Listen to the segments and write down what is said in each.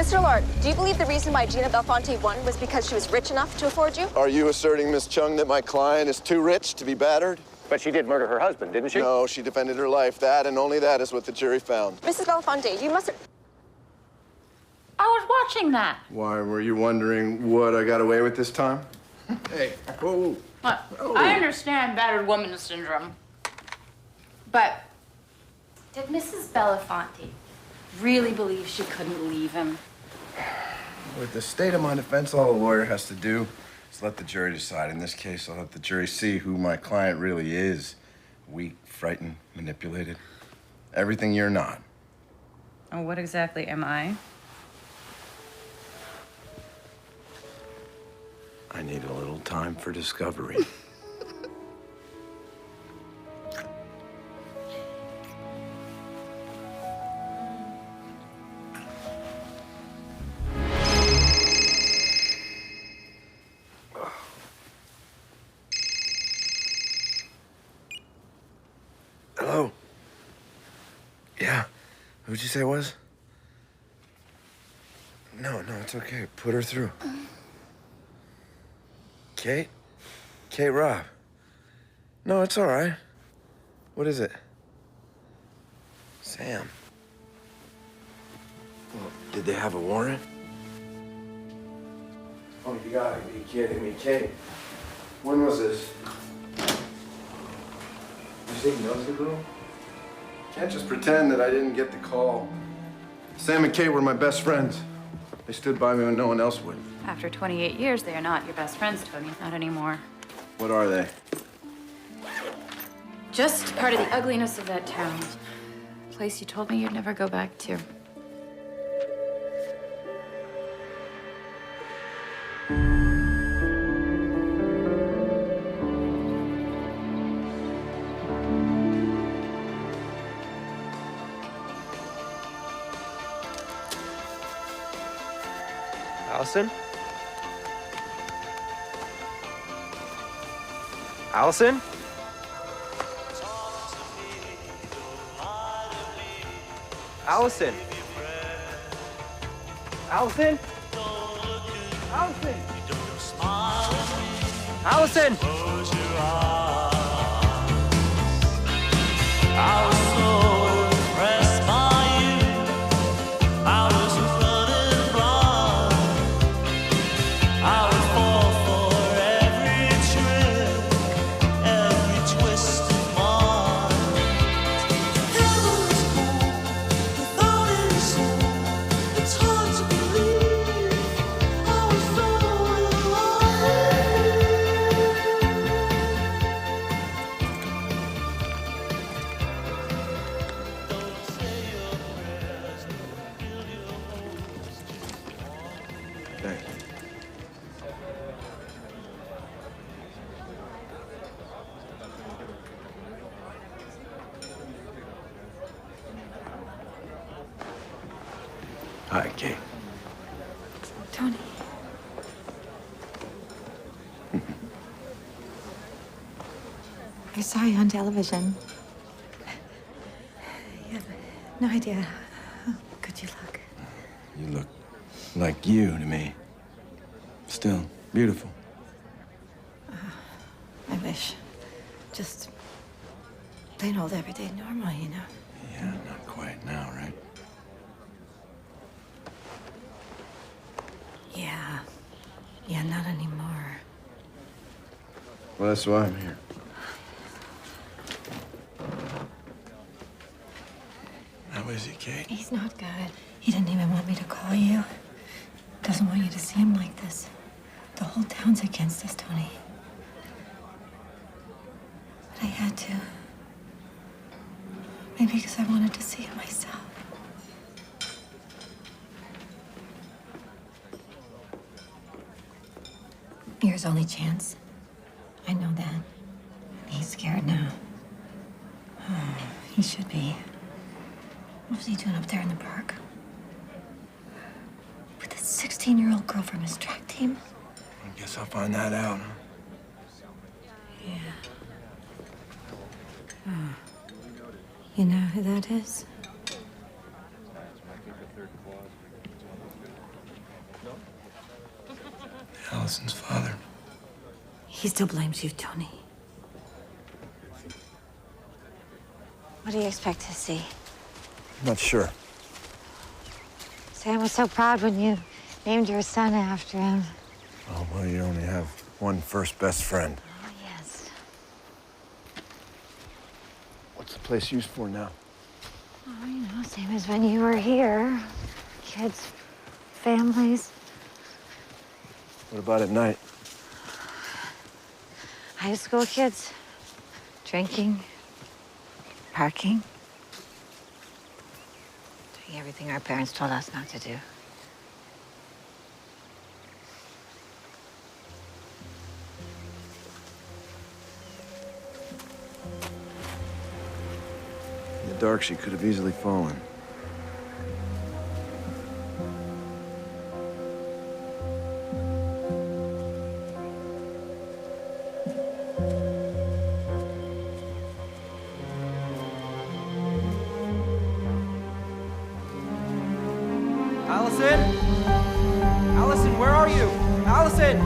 Mr. Lord, do you believe the reason why Gina Belfonte won was because she was rich enough to afford you? Are you asserting, Miss Chung, that my client is too rich to be battered? But she did murder her husband, didn't she? No, she defended her life. That and only that is what the jury found. Mrs. Belfonte, you must have... I was watching that. Why, were you wondering what I got away with this time? Hey, whoa. Look, I understand battered woman syndrome. But did Mrs. Belafonte really believe she couldn't leave him? With the state of my defense, all a lawyer has to do is let the jury decide. In this case, I'll let the jury see who my client really is. Weak, frightened, manipulated. Everything you're not. Oh, what exactly am I? I need a little time for discovery. Hello? Yeah. Who'd you say it was? No, it's okay. Put her through. Kate? Kate Robb. No, it's all right. What is it? Sam. Well, did they have a warrant? Oh, you gotta be kidding me, Kate. When was this? You say he knows the girl? Can't just pretend that I didn't get the call. Sam and Kate were my best friends. They stood by me when no one else would. After 28 years, they are not your best friends, Tony. Not anymore. What are they? Just part of the ugliness of that town. Place you told me you'd never go back to. Allison? Allison? Allison? Allison? Allison? Allison? I was so impressed by you. I was running blind. I would fall for every trick, every twist of mine. Heaven is cold without any snow. It's hard to believe I was so in Thank you. Hi, Kate. Tony. I saw you on television. You have no idea how good you look. You look like you to me. Still beautiful. I wish. Just plain old everyday normal, you know? Yeah, not quite now, right? Yeah. Yeah, not anymore. Well, that's why I'm here. How is he, Kate? He's not good. He didn't even want me to call you. Doesn't want you to see him like this. The whole town's against us, Tony. But I had to. Maybe because I wanted to see it myself. You're his only chance. I know that. He's scared now. Oh, he should be. What was he doing up there in the park? With a 16-year-old girl from his track team? I guess I'll find that out, huh? Yeah. Oh. You know who that is? He still blames you, Tony. What do you expect to see? Not sure. Sam was so proud when you named your son after him. Oh, well, you only have one first best friend. Oh, yes. What's the place used for now? Oh, you know, same as when you were here. Kids, families. What about at night? High school kids. Drinking. Parking. Doing everything our parents told us not to do. In the dark, she could have easily fallen. Allison? Allison, where are you? Allison!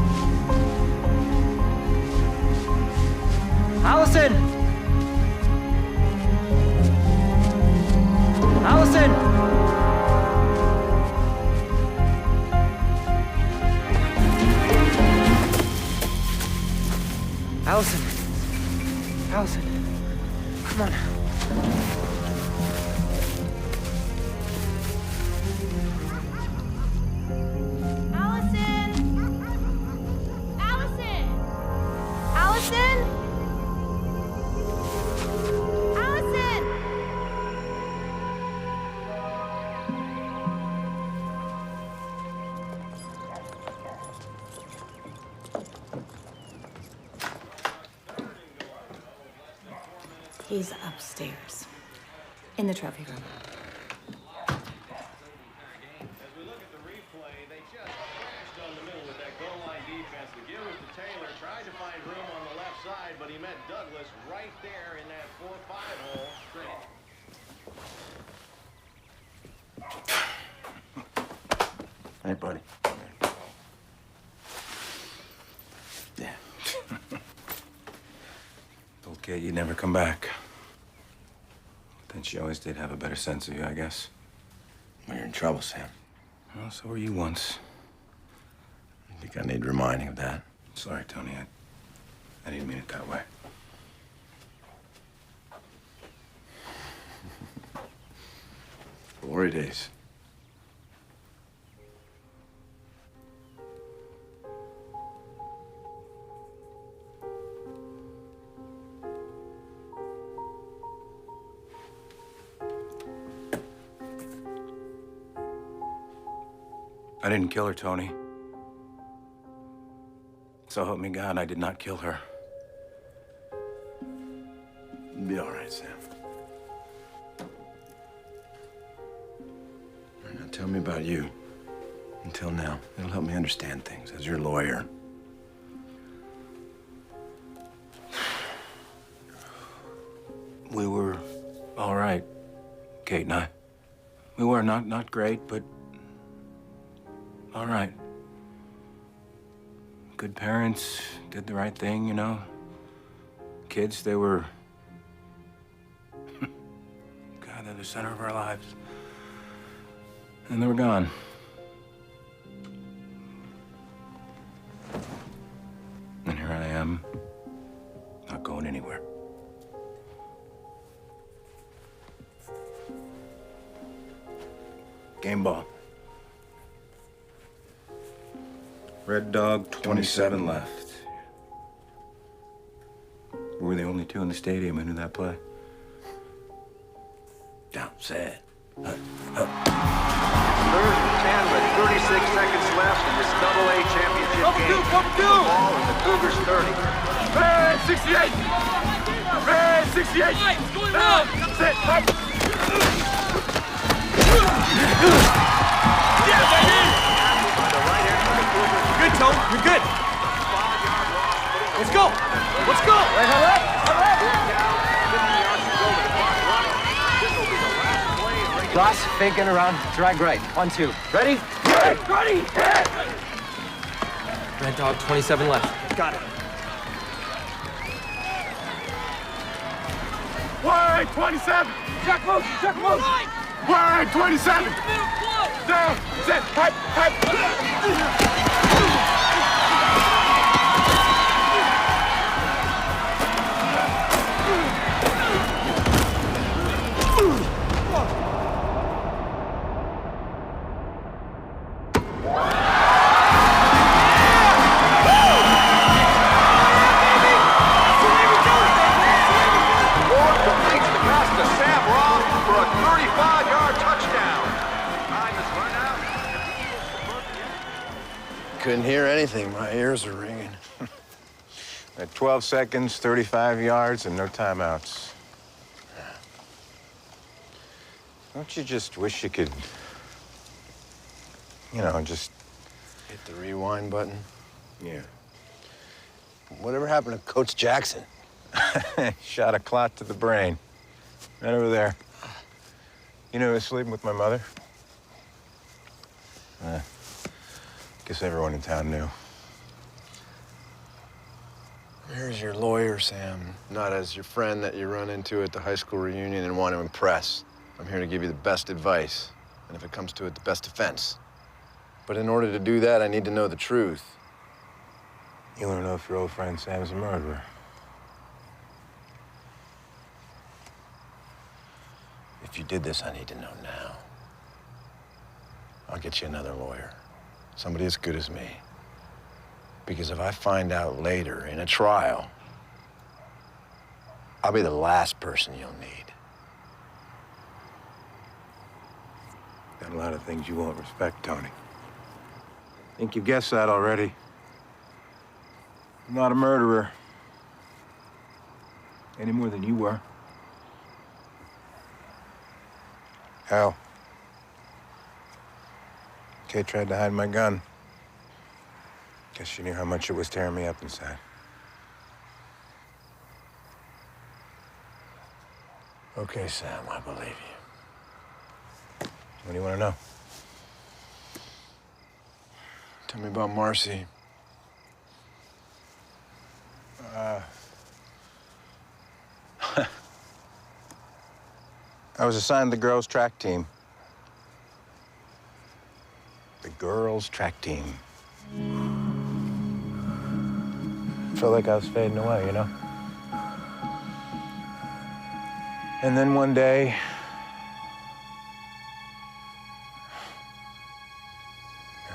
Allison! Allison! Allison! Allison! Come on. He's upstairs, in the trophy room. As we look at the replay, they just crashed on the middle with that goal line defense. The give was to Taylor, tried to find room on the left side, but he met Douglas right there in that 4-5 hole. Hey, buddy. Yeah. Told Kate you'd never come back. Then she always did have a better sense of you, I guess. Well, you're in trouble, Sam. Well, so were you once. I think I need reminding of that. Sorry, Tony. I didn't mean it that way. Glory days. I didn't kill her, Tony. So help me God, I did not kill her. You'll be all right, Sam. All right, now tell me about you. Until now, it'll help me understand things as your lawyer. We were all right, Kate and I. We were not great, but all right. Good parents, did the right thing, you know. Kids, they were... God, they're the center of our lives. And they were gone. And here I am, not going anywhere. Game ball. Red Dog, 27 left. We were the only two in the stadium who knew that play. Down, sad. Third and 10 with 36 seconds left in this AA championship game. The ball in the Cougars 30. Red 68! Red 68! What's going on? Sit! Yeah, baby! Good, Tone. You're good. Let's go. Let's go. Glass, faking around, drag right. 1, 2. Ready? Ready! Red Dog, 27 left. Got it. Wide 27. Check move. Check move. Wide 27. Down. Sit. Hut. Completes the pass to Sam Roth for a 35-yard touchdown. Time is run out. Couldn't hear anything. My ears are ringing. At 12 seconds, 35 yards, and no timeouts. Don't you just wish you could, just... Hit the rewind button. Yeah. Whatever happened to Coach Jackson? Shot a clot to the brain. Right over there. You know who was sleeping with my mother? Guess everyone in town knew. Here's your lawyer, Sam. Not as your friend that you run into at the high school reunion and want to impress. I'm here to give you the best advice, and if it comes to it, the best defense. But in order to do that, I need to know the truth. You want to know if your old friend Sam's a murderer? If you did this, I need to know now. I'll get you another lawyer. Somebody as good as me. Because if I find out later in a trial, I'll be the last person you'll need. Got a lot of things you won't respect, Tony. Think you've guessed that already. I'm not a murderer. Any more than you were. Hell. Kate tried to hide my gun. Guess she knew how much it was tearing me up inside. Okay, Sam, I believe you. What do you want to know? Tell me about Marcy. I was assigned the girls' track team. The girls' track team. Felt like I was fading away, you know? And then one day,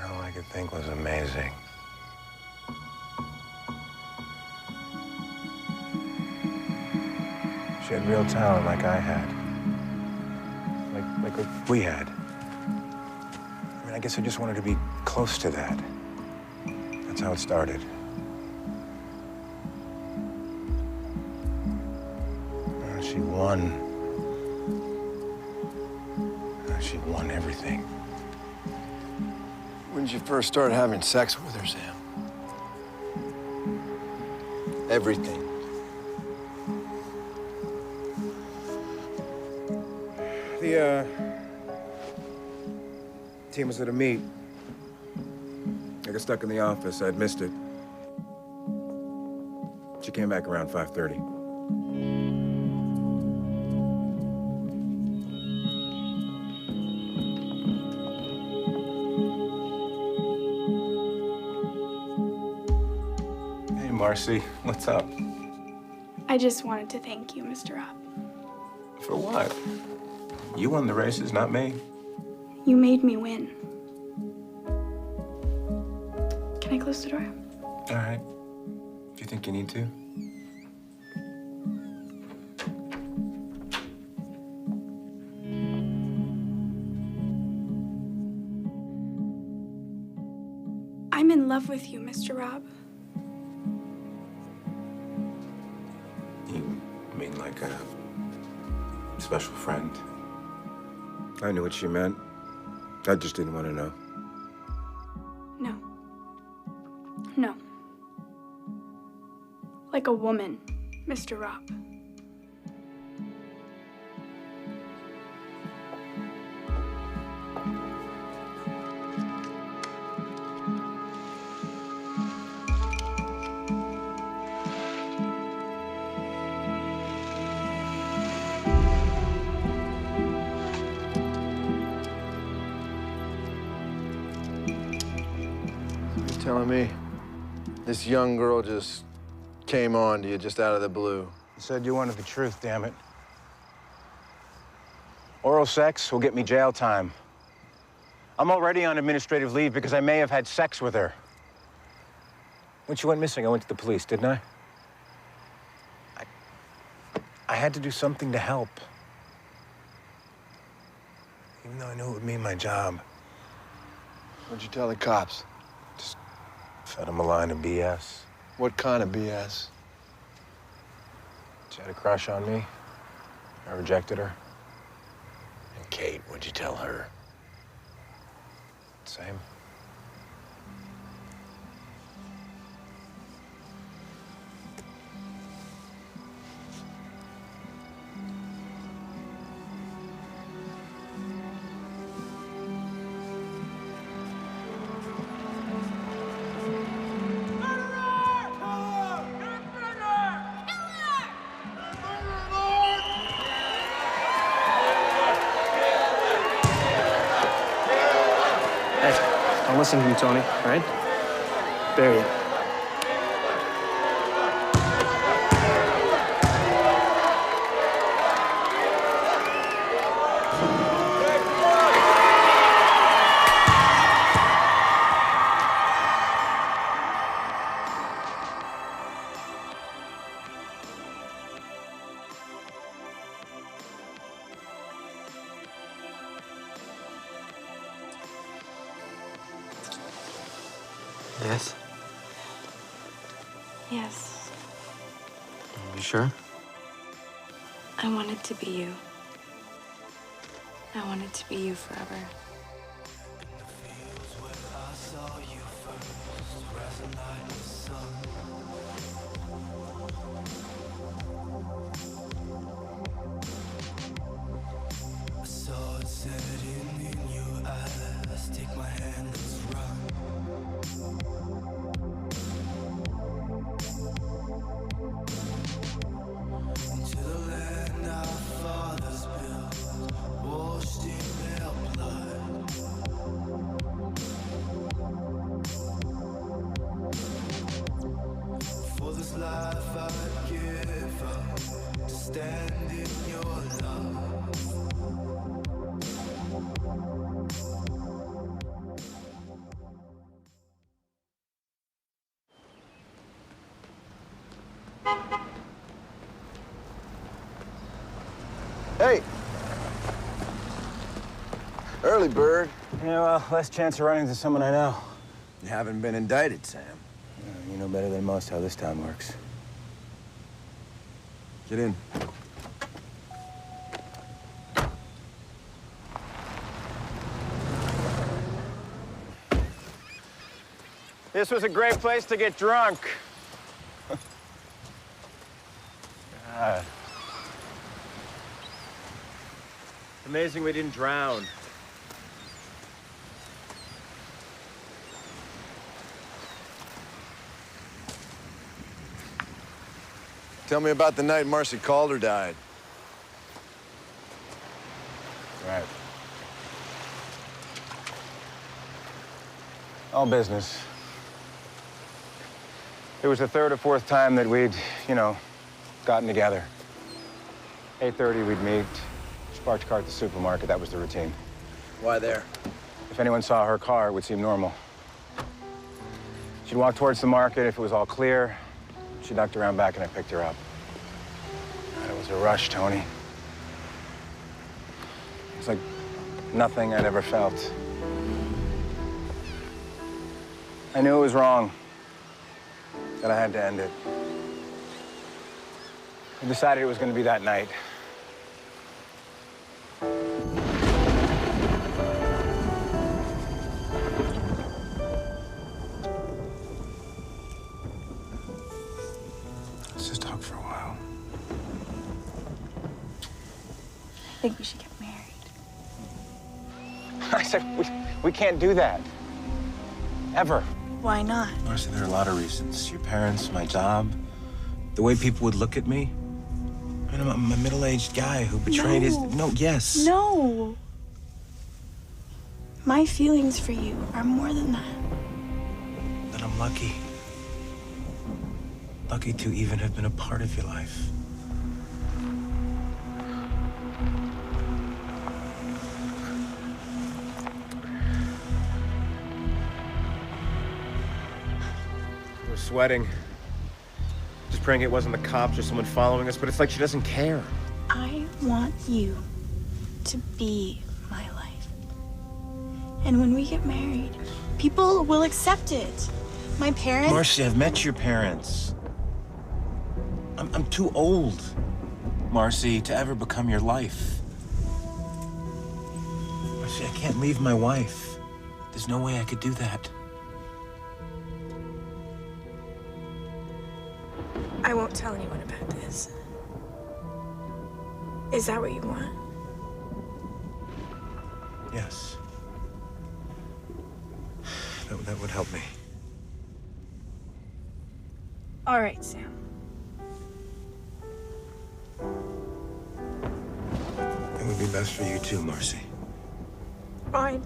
all I could think was amazing. She had real talent like I had. Like what we had. I mean, I guess I just wanted to be close to that. That's how it started. She won. She won everything. When did you first start having sex with her, Sam? Everything. The team was at a meet. I got stuck in the office. I'd missed it. She came back around 5:30. Hey, Marcy, what's up? I just wanted to thank you, Mr. Robb. For what? You won the races, not me. You made me win. Can I close the door? All right. Do you think you need to? I'm in love with you, Mr. Robb. You mean like a special friend? I knew what she meant. I just didn't want to know. No. No. Like a woman, Mr. Robb. telling me this young girl just came on to you just out of the blue? You said you wanted the truth, damn it. Oral sex will get me jail time. I'm already on administrative leave because I may have had sex with her. When she went missing, I went to the police, didn't I? I had to do something to help. Even though I knew it would mean my job. What'd you tell the cops? Just fed them a line of BS. What kind of BS? She had a crush on me. I rejected her. And Kate, what'd you tell her? Same. Don't listen to me, Tony, all right? Bury it. Yes? Yes. You sure? I wanted to be you. I wanted to be you forever. Hey! Early bird. Yeah, well, less chance of running into someone I know. You haven't been indicted, Sam. You know better than most how this town works. Get in. This was a great place to get drunk. God. Amazing we didn't drown. Tell me about the night Marcy Calder died. Right. All business. It was the third or fourth time that we'd, gotten together. 8:30 we'd meet, parked the car at the supermarket. That was the routine. Why there? If anyone saw her car, it would seem normal. She'd walk towards the market. If it was all clear, she ducked around back and I picked her up. God, it was a rush, Tony. It's like nothing I'd ever felt. I knew it was wrong, that I had to end it. I decided it was going to be that night. Let's just talk for a while. I think we should get married. I said, we can't do that. Ever. Why not? Marcy, there are a lot of reasons. Your parents, my job, the way people would look at me. I mean, I'm a middle-aged guy who betrayed his... No, yes. No. My feelings for you are more than that. Then I'm lucky. Lucky to even have been a part of your life. I was sweating. Just praying it wasn't the cops or someone following us, but it's like she doesn't care. I want you to be my life. And when we get married, people will accept it. My parents... Marcy, I've met your parents. I'm too old, Marcy, to ever become your life. Marcy, I can't leave my wife. There's no way I could do that. I won't tell anyone about this. Is that what you want? Yes. That would help me. All right, Sam. It would be best for you too, Marcy. Fine.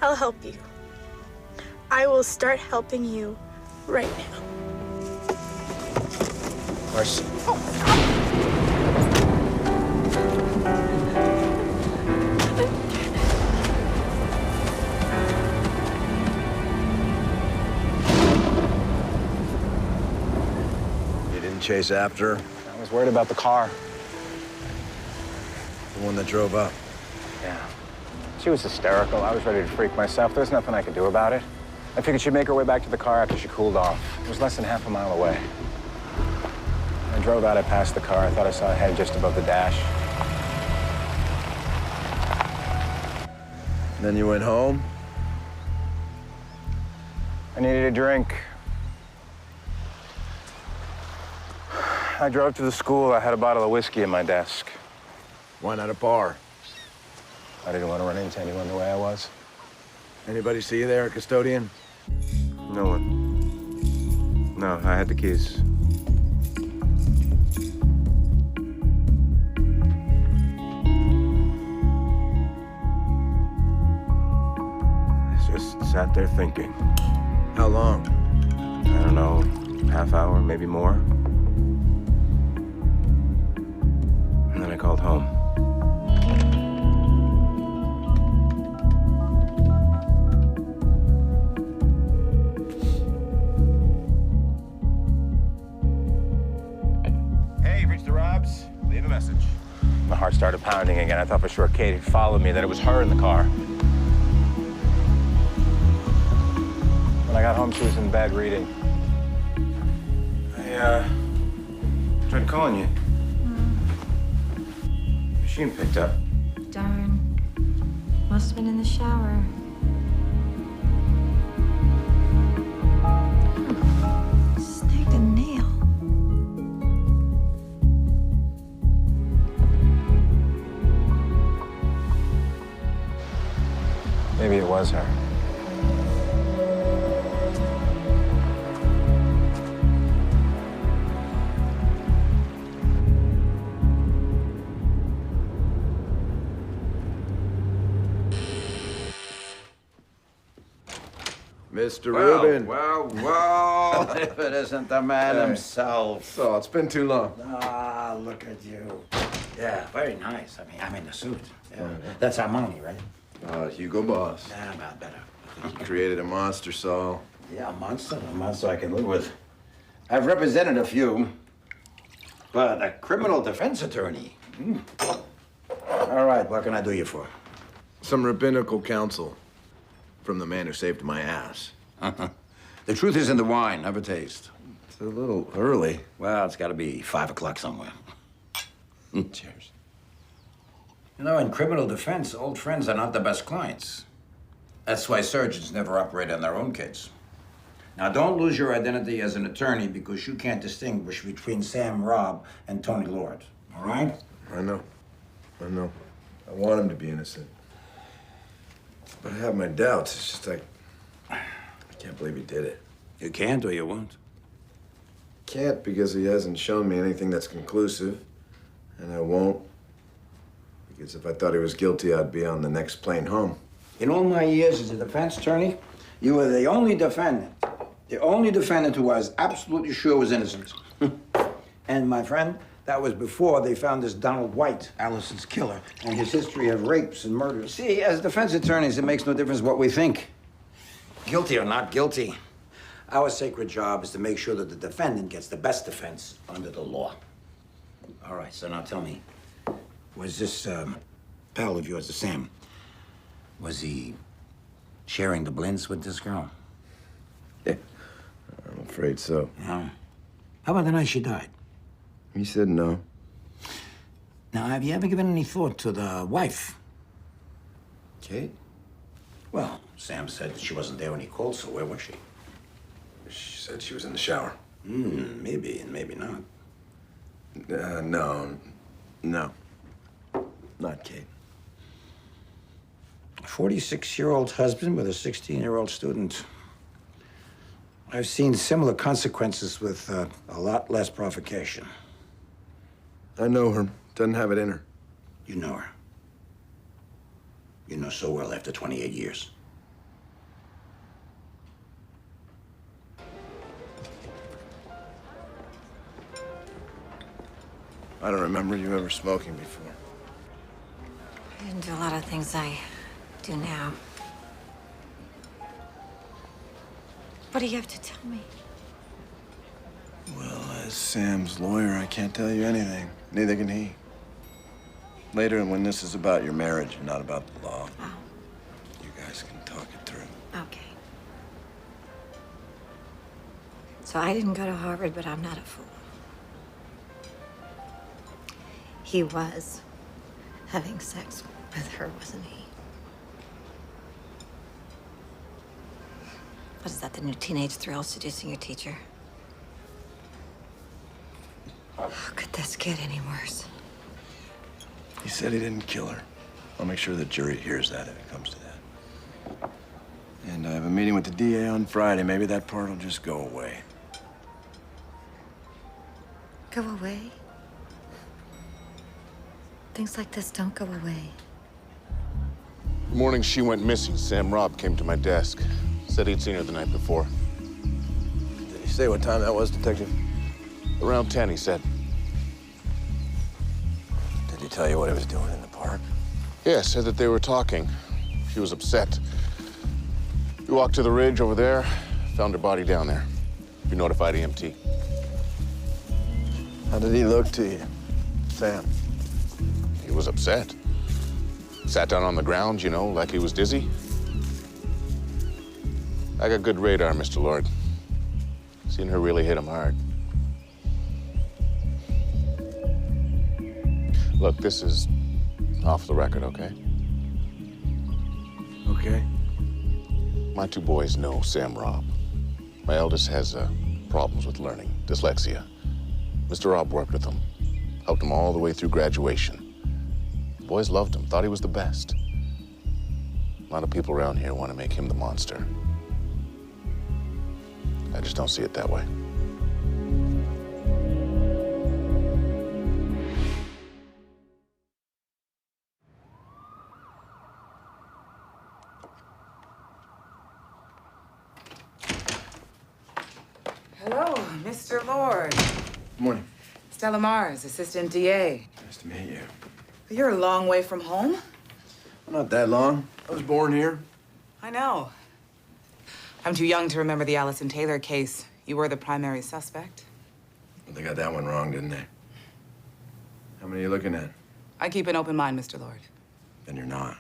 I'll help you. I will start helping you right now. Marcy. You didn't chase after her? I was worried about the car. The one that drove up? Yeah. She was hysterical. I was ready to freak myself. There was nothing I could do about it. I figured she'd make her way back to the car after she cooled off. It was less than half a mile away. I drove out, I passed the car. I thought I saw a head just above the dash. Then you went home? I needed a drink. I drove to the school. I had a bottle of whiskey in my desk. Why not a bar? I didn't want to run into anyone the way I was. Anybody see you there, custodian? No one. No, I had the keys. I just sat there thinking. How long? I don't know, half hour, maybe more. And then I called home. Leave a message. My heart started pounding again. I thought for sure Kate had followed me, that it was her in the car. When I got home, she was in bed reading. I tried calling you. Machine picked up. Darn. Must have been in the shower. Snagged a nail. Maybe it was her. Mr. Rubin. Well, if it isn't the man himself. So, it's been too long. Ah, look at you. Yeah, very nice. I mean the suit. Yeah. That's Armani, right? Hugo Boss. Yeah, about better. He created a monster, Saul. Yeah, a monster I can live with. I've represented a few, but a criminal defense attorney. All right, what can I do you for? Some rabbinical counsel from the man who saved my ass. The truth is in the wine, never taste. It's a little early. Well, it's got to be 5 o'clock somewhere. Cheers. You know, in criminal defense, old friends are not the best clients. That's why surgeons never operate on their own kids. Now, don't lose your identity as an attorney because you can't distinguish between Sam Robb and Tony Lord, all right? I know. I want him to be innocent. But I have my doubts. It's just like, I can't believe he did it. You can't or you won't. Can't because he hasn't shown me anything that's conclusive. And I won't because if I thought he was guilty, I'd be on the next plane home. In all my years as a defense attorney, you were the only defendant who I was absolutely sure was innocent. And my friend, that was before they found this Donald White, Allison's killer, and his history of rapes and murders. See, as defense attorneys, it makes no difference what we think. Guilty or not guilty. Our sacred job is to make sure that the defendant gets the best defense under the law. All right, so now tell me, was this pal of yours, the Sam, was he sharing the blintz with this girl? Yeah, I'm afraid so. No. How about the night she died? He said no. Now, have you ever given any thought to the wife? Kate? Well, Sam said that she wasn't there when he called, so where was she? She said she was in the shower. Maybe and maybe not. No. Not Kate. A 46-year-old husband with a 16-year-old student. I've seen similar consequences with a lot less provocation. I know her. Doesn't have it in her. You know her. You know so well after 28 years. I don't remember you ever smoking before. I didn't do a lot of things I do now. What do you have to tell me? Well, as Sam's lawyer, I can't tell you anything. Neither can he. Later, when this is about your marriage and not about the law, you guys can talk it through. Okay. So I didn't go to Harvard, but I'm not a fool. He was having sex with her, wasn't he? What is that, the new teenage thrill, seducing your teacher? How could this get any worse? He said he didn't kill her. I'll make sure the jury hears that if it comes to that. And I have a meeting with the DA on Friday. Maybe that part will just go away. Go away? Things like this don't go away. The morning she went missing, Sam Robb came to my desk. Said he'd seen her the night before. Did he say what time that was, Detective? Around 10, he said. Did he tell you what he was doing in the park? Yeah, said that they were talking. She was upset. We walked to the ridge over there, found her body down there. We notified EMT. How did he look to you, Sam? He was upset. Sat down on the ground, you know, like he was dizzy. I got good radar, Mr. Lord. Seen her really hit him hard. Look, this is off the record, okay? Okay. My two boys know Sam Robb. My eldest has problems with learning, dyslexia. Mr. Robb worked with him, helped him all the way through graduation. The boys loved him, thought he was the best. A lot of people around here want to make him the monster. I just don't see it that way. Hello, Mr. Lord. Good morning. Stella Mars, Assistant DA. Nice to meet you. You're a long way from home. Not that long. I was born here. I know. I'm too young to remember the Allison Taylor case. You were the primary suspect. Well, they got that one wrong, didn't they? How many are you looking at? I keep an open mind, Mr. Lord. Then you're not.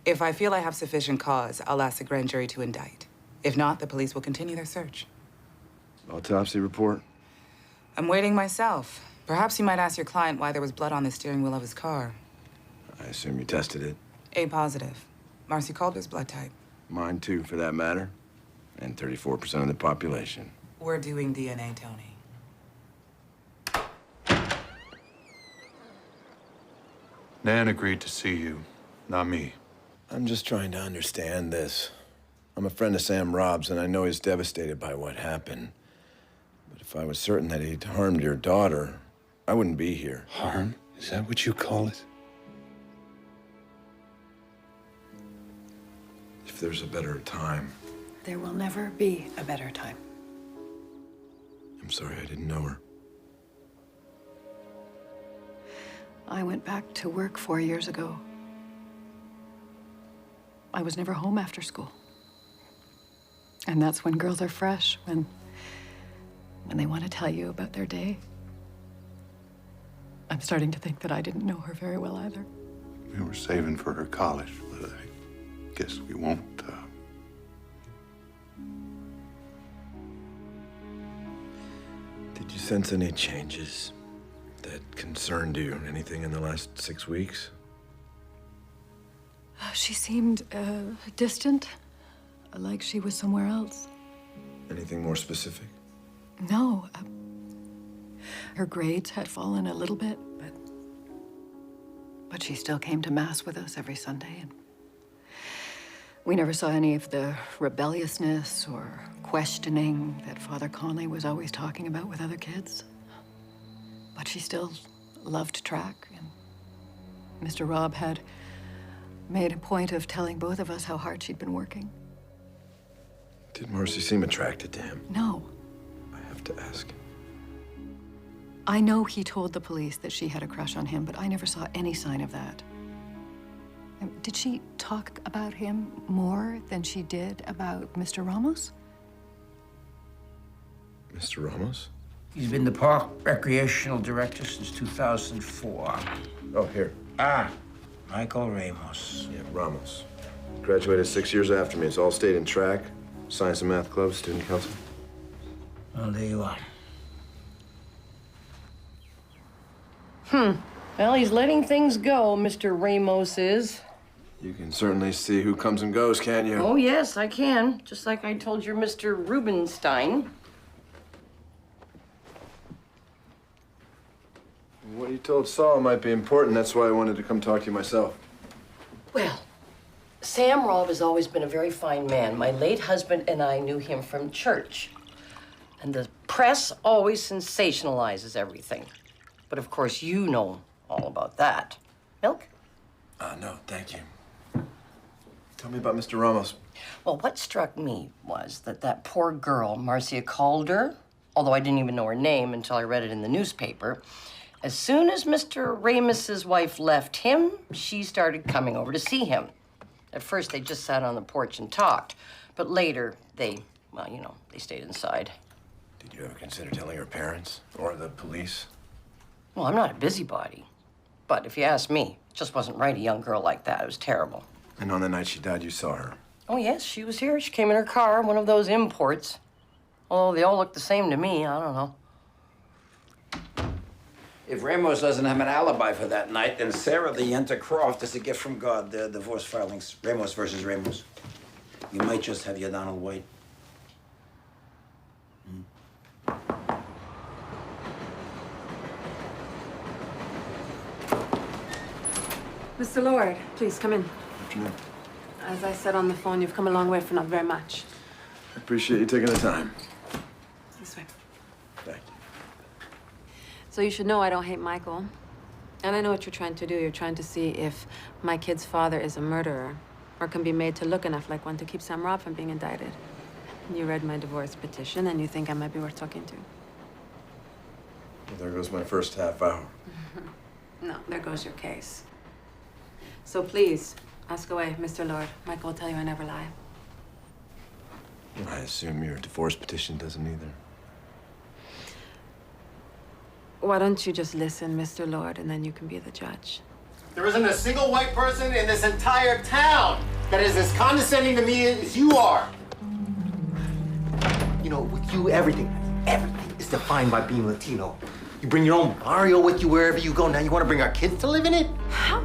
If I feel I have sufficient cause, I'll ask the grand jury to indict. If not, the police will continue their search. Autopsy report? I'm waiting myself. Perhaps you might ask your client why there was blood on the steering wheel of his car. I assume you tested it. A positive. Marcy Calder's blood type. Mine too, for that matter. And 34% of the population. We're doing DNA, Tony. Nan agreed to see you, not me. I'm just trying to understand this. I'm a friend of Sam Robb's, and I know he's devastated by what happened. But if I was certain that he'd harmed your daughter, I wouldn't be here. Harm? Is that what you call it? if there's a better time. There will never be a better time. I'm sorry, I didn't know her. I went back to work 4 years ago. I was never home after school. And that's when girls are fresh, when they want to tell you about their day. I'm starting to think that I didn't know her very well either. We were saving for her college, but I guess we won't. Did you sense any changes that concerned you? Anything in the last 6 weeks? She seemed distant, like she was somewhere else. Anything more specific? No. Her grades had fallen a little bit, but she still came to Mass with us every Sunday. And we never saw any of the rebelliousness or questioning that Father Conley was always talking about with other kids. But she still loved track, and Mr. Rob had made a point of telling both of us how hard she'd been working. Did Marcy seem attracted to him? No. I have to ask. I know he told the police that she had a crush on him, but I never saw any sign of that. Did she talk about him more than she did about Mr. Ramos? Mr. Ramos? He's been the park recreational director since 2004. Oh, here. Michael Ramos. Yeah, Ramos. Graduated 6 years after me. It's all stayed in track, science and math club, student council. Well, there you are. Well, he's letting things go, Mr. Ramos is. You can certainly see who comes and goes, can't you? Oh, yes, I can. Just like I told your Mr. Rubenstein. What you told Saul might be important. That's why I wanted to come talk to you myself. Well, Sam Robb has always been a very fine man. My late husband and I knew him from church. And the press always sensationalizes everything. But of course, you know all about that. Milk? No, thank you. Tell me about Mr. Ramos. Well, what struck me was that poor girl, Marcia Calder, although I didn't even know her name until I read it in the newspaper, as soon as Mr. Ramos's wife left him, she started coming over to see him. At first, they just sat on the porch and talked. But later, they stayed inside. Did you ever consider telling her parents or the police? Well, I'm not a busybody. But if you ask me, it just wasn't right, a young girl like that. It was terrible. And on the night she died, you saw her? Oh, yes, she was here. She came in her car, one of those imports. Although they all look the same to me, I don't know. If Ramos doesn't have an alibi for that night, then Sarah the Yenta Croft is a gift from God. The divorce filings, Ramos versus Ramos. You might just have your Donald White. Mr. Lord, please come in. Afternoon. As I said on the phone, you've come a long way for not very much. I appreciate you taking the time. This way. Thank you. So you should know I don't hate Michael. And I know what you're trying to do. You're trying to see if my kid's father is a murderer or can be made to look enough like one to keep Sam Robb from being indicted. You read my divorce petition and you think I might be worth talking to. Well, there goes my first half hour. No, there goes your case. So please, ask away, Mr. Lord. Michael will tell you I never lie. I assume your divorce petition doesn't either. Why don't you just listen, Mr. Lord, and then you can be the judge. There isn't a single white person in this entire town that is as condescending to me as you are. You know, with you, everything is defined by being Latino. You bring your own barrio with you wherever you go. Now you want to bring our kids to live in it? How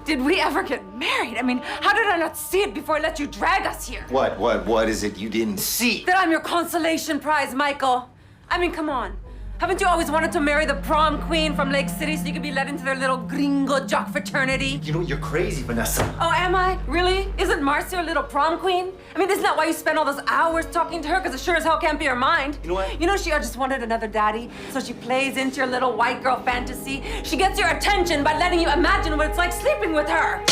did we ever get married? I mean, how did I not see it before I let you drag us here? What is it you didn't see? That I'm your consolation prize, Michael. I mean, come on. Haven't you always wanted to marry the prom queen from Lake City so you could be let into their little gringo jock fraternity? You know, you're crazy, Vanessa. Oh, am I? Really? Isn't Marcia a little prom queen? I mean, isn't that why you spend all those hours talking to her? Because it sure as hell can't be her mind. You know what? You know, she just wanted another daddy, so she plays into your little white girl fantasy. She gets your attention by letting you imagine what it's like sleeping with her.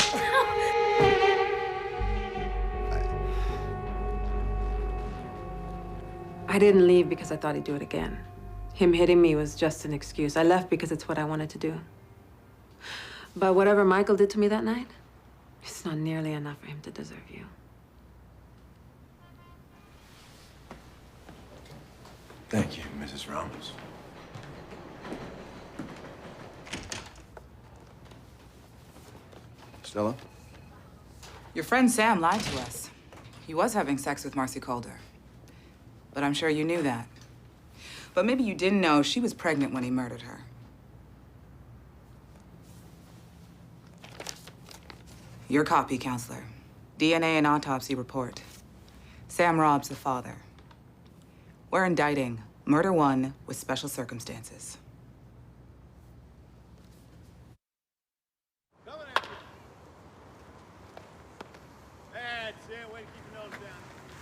I didn't leave because I thought he'd do it again. Him hitting me was just an excuse. I left because it's what I wanted to do. But whatever Michael did to me that night, it's not nearly enough for him to deserve you. Thank you, Mrs. Ramos. Stella? Your friend Sam lied to us. He was having sex with Marcy Calder. But I'm sure you knew that. But maybe you didn't know she was pregnant when he murdered her. Your copy, counselor. DNA and autopsy report. Sam Rob's the father. We're indicting murder 1 with special circumstances.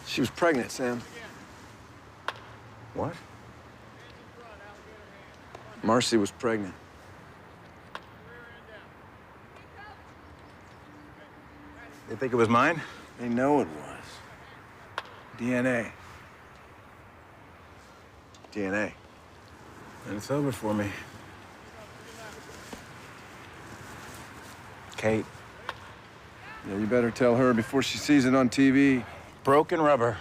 She was pregnant, Sam. What? Marcy was pregnant. You think it was mine? They know it was. DNA. DNA. And it's over for me. Kate. Yeah, you better tell her before she sees it on TV. Broken rubber.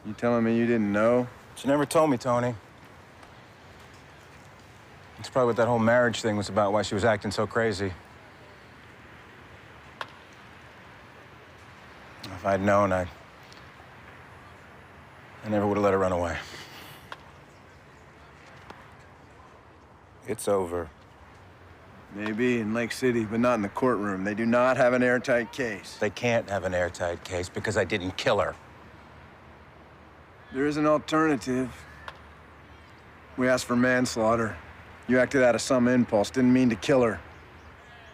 You telling me you didn't know? She never told me, Tony. It's probably what that whole marriage thing was about, why she was acting so crazy. If I'd known, I never would have let her run away. It's over. Maybe in Lake City, but not in the courtroom. They do not have an airtight case. They can't have an airtight case because I didn't kill her. There is an alternative. We asked for manslaughter. You acted out of some impulse, didn't mean to kill her.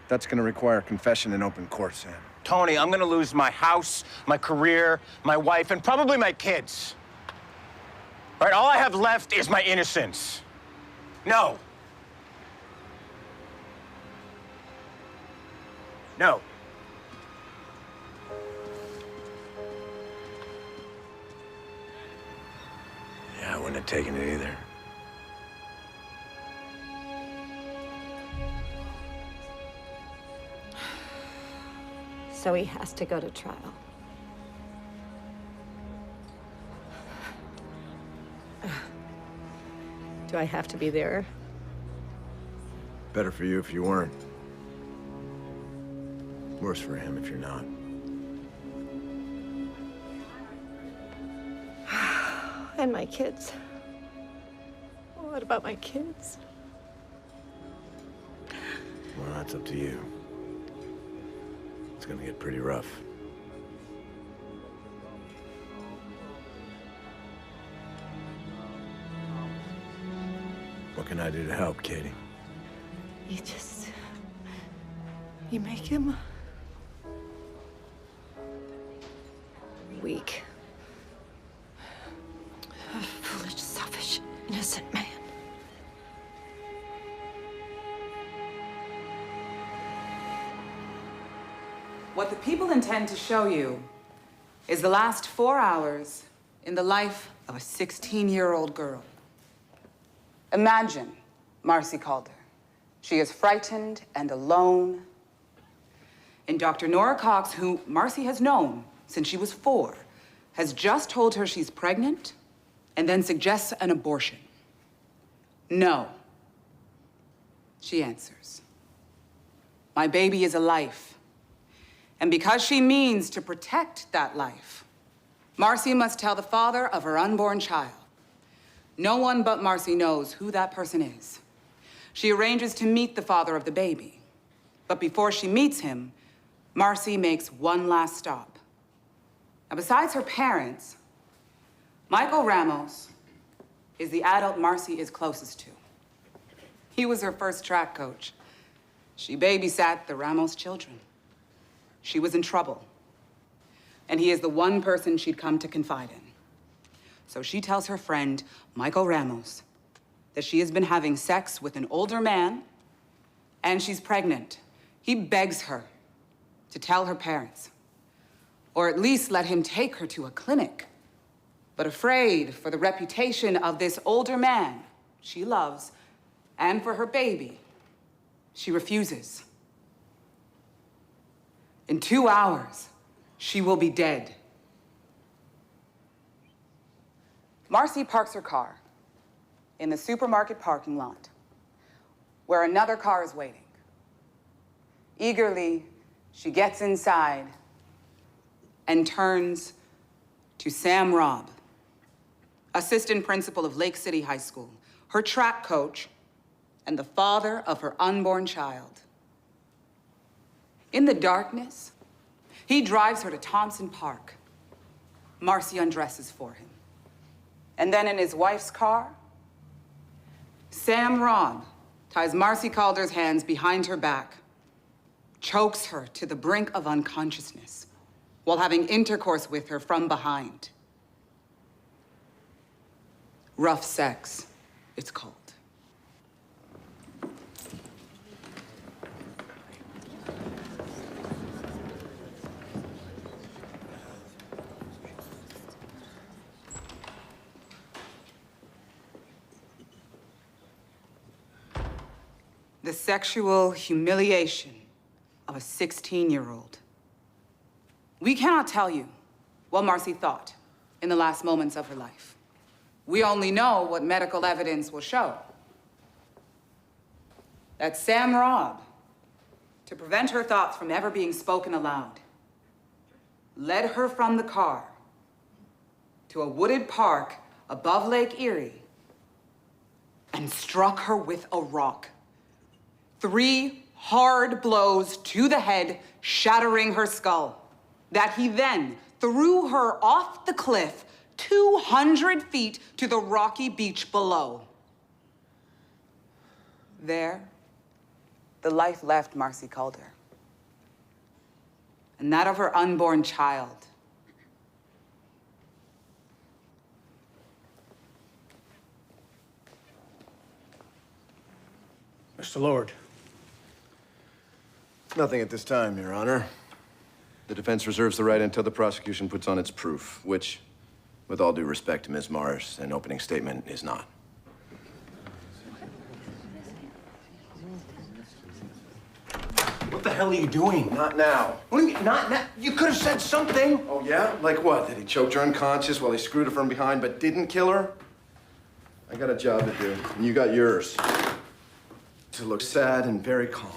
That's gonna require confession in open court, Sam. Tony, I'm gonna lose my house, my career, my wife, and probably my kids. All right, all I have left is my innocence. No. No. Yeah, I wouldn't have taken it either. So he has to go to trial. Do I have to be there? Better for you if you weren't. Worse for him if you're not. And my kids. What about my kids? Well, that's up to you. It's gonna get pretty rough. What can I do to help, Katie? You make him weak. A foolish, selfish, innocent man. What the people intend to show you is the last 4 hours in the life of a 16-year-old girl. Imagine Marcy Calder. She is frightened and alone. And Dr. Nora Cox, who Marcy has known since she was 4, has just told her she's pregnant and then suggests an abortion. No. She answers. My baby is a life. And because she means to protect that life, Marcy must tell the father of her unborn child. No one but Marcy knows who that person is. She arranges to meet the father of the baby. But before she meets him, Marcy makes one last stop. Now, besides her parents, Michael Ramos is the adult Marcy is closest to. He was her first track coach. She babysat the Ramos children. She was in trouble. And he is the one person she'd come to confide in. So she tells her friend, Michael Ramos, that she has been having sex with an older man and she's pregnant. He begs her to tell her parents, or at least let him take her to a clinic but afraid for the reputation of this older man she loves and for her baby, she refuses. In 2 hours, she will be dead. Marcy parks her car in the supermarket parking lot where another car is waiting. Eagerly, she gets inside and turns to Sam Robb, assistant principal of Lake City High School, her track coach, and the father of her unborn child. In the darkness, he drives her to Thompson Park. Marcy undresses for him. And then in his wife's car, Sam Robb ties Marcy Calder's hands behind her back, chokes her to the brink of unconsciousness while having intercourse with her from behind. Rough sex, it's called. The sexual humiliation of a 16-year-old. We cannot tell you what Marcy thought in the last moments of her life. We only know what medical evidence will show. That Sam Robb, to prevent her thoughts from ever being spoken aloud, led her from the car to a wooded park above Lake Erie and struck her with a rock. 3 hard blows to the head, shattering her skull, that he then threw her off the cliff 200 feet to the rocky beach below. There, the life left Marcy Calder, and that of her unborn child. Mr. Lord. Nothing at this time, Your Honor. The defense reserves the right until the prosecution puts on its proof, which, with all due respect to Ms. Morris, an opening statement is not. What the hell are you doing? Not now. What do you mean, not now? You could have said something. Oh, yeah? Like what? That he choked her unconscious while he screwed her from behind but didn't kill her? I got a job to do, and you got yours. To look sad and very calm.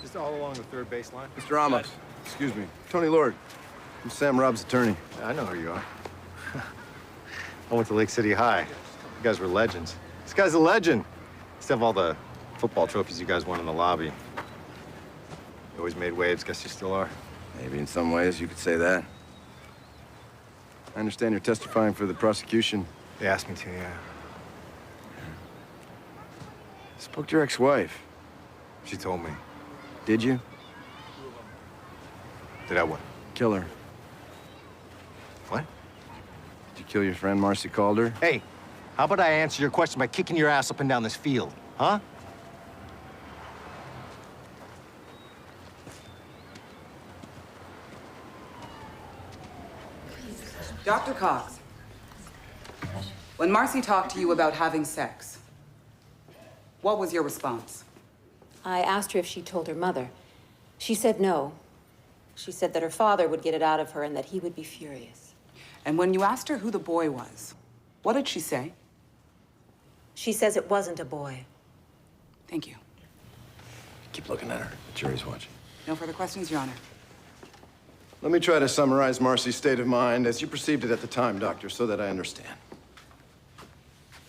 Just all along the third baseline. Mr. Amos, excuse me. Tony Lord. I'm Sam Robb's attorney. I know who you are. I went to Lake City High. You guys were legends. This guy's a legend. Used to have all the football trophies you guys won in the lobby. You always made waves. Guess you still are. Maybe in some ways you could say that. I understand you're testifying for the prosecution. They asked me to, yeah. Spoke to your ex-wife. She told me. Did you? Did I what? Kill her. What? Did you kill your friend Marcy Calder? Hey, how about I answer your question by kicking your ass up and down this field, huh? Dr. Cox, when Marcy talked to you about having sex, what was your response? I asked her if she told her mother. She said no. She said that her father would get it out of her and that he would be furious. And when you asked her who the boy was, what did she say? She says it wasn't a boy. Thank you. Keep looking at her. The jury's watching. No further questions, Your Honor. Let me try to summarize Marcy's state of mind as you perceived it at the time, Doctor, so that I understand.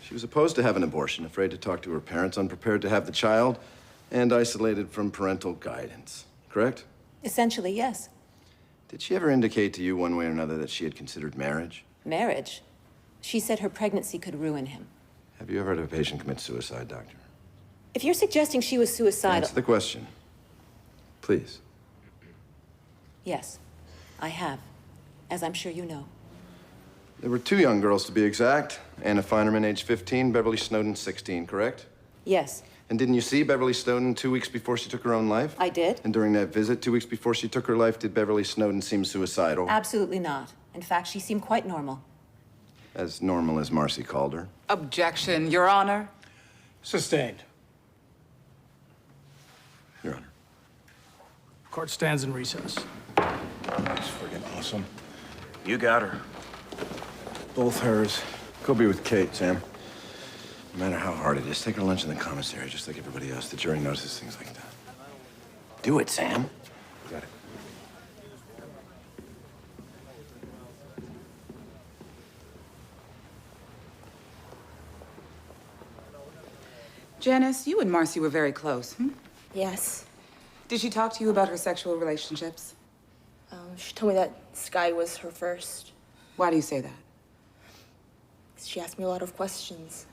She was opposed to have an abortion, afraid to talk to her parents, unprepared to have the child, and isolated from parental guidance. Correct? Essentially, yes. Did she ever indicate to you one way or another that she had considered marriage? Marriage? She said her pregnancy could ruin him. Have you ever had a patient commit suicide, Doctor? If you're suggesting she was suicidal... Answer the question. Please. Yes, I have, as I'm sure you know. There were two young girls, to be exact. Anna Feinerman, age 15, Beverly Snowden, 16, correct? Yes, And didn't you see Beverly Snowden 2 weeks before she took her own life? I did. And during that visit, 2 weeks before she took her life, did Beverly Snowden seem suicidal? Absolutely not. In fact, she seemed quite normal. As normal as Marcy called her. Objection, Your Honor. Sustained. Your Honor. Court stands in recess. That's friggin' awesome. You got her. Both hers. Go be with Kate, Sam. No matter how hard it is, take her lunch in the commissary, just like everybody else. The jury notices things like that. Do it, Sam. Got it. Janice, you and Marcy were very close, hmm? Yes. Did she talk to you about her sexual relationships? She told me that Sky was her first. Why do you say that? She asked me a lot of questions.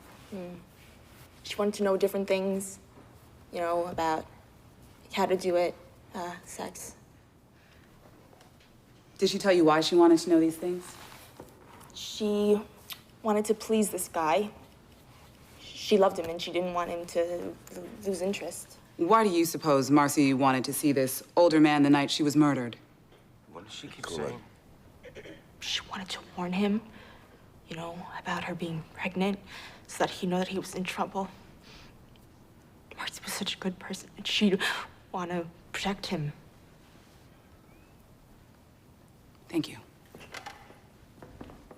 She wanted to know different things, you know, about how to do it, sex. Did she tell you why she wanted to know these things? She wanted to please this guy. She loved him and she didn't want him to lose interest. Why do you suppose Marcy wanted to see this older man the night she was murdered? What did she keep saying? She wanted to warn him, you know, about her being pregnant so that he'd know that he was in trouble. Marcy was such a good person and she'd want to protect him. Thank you.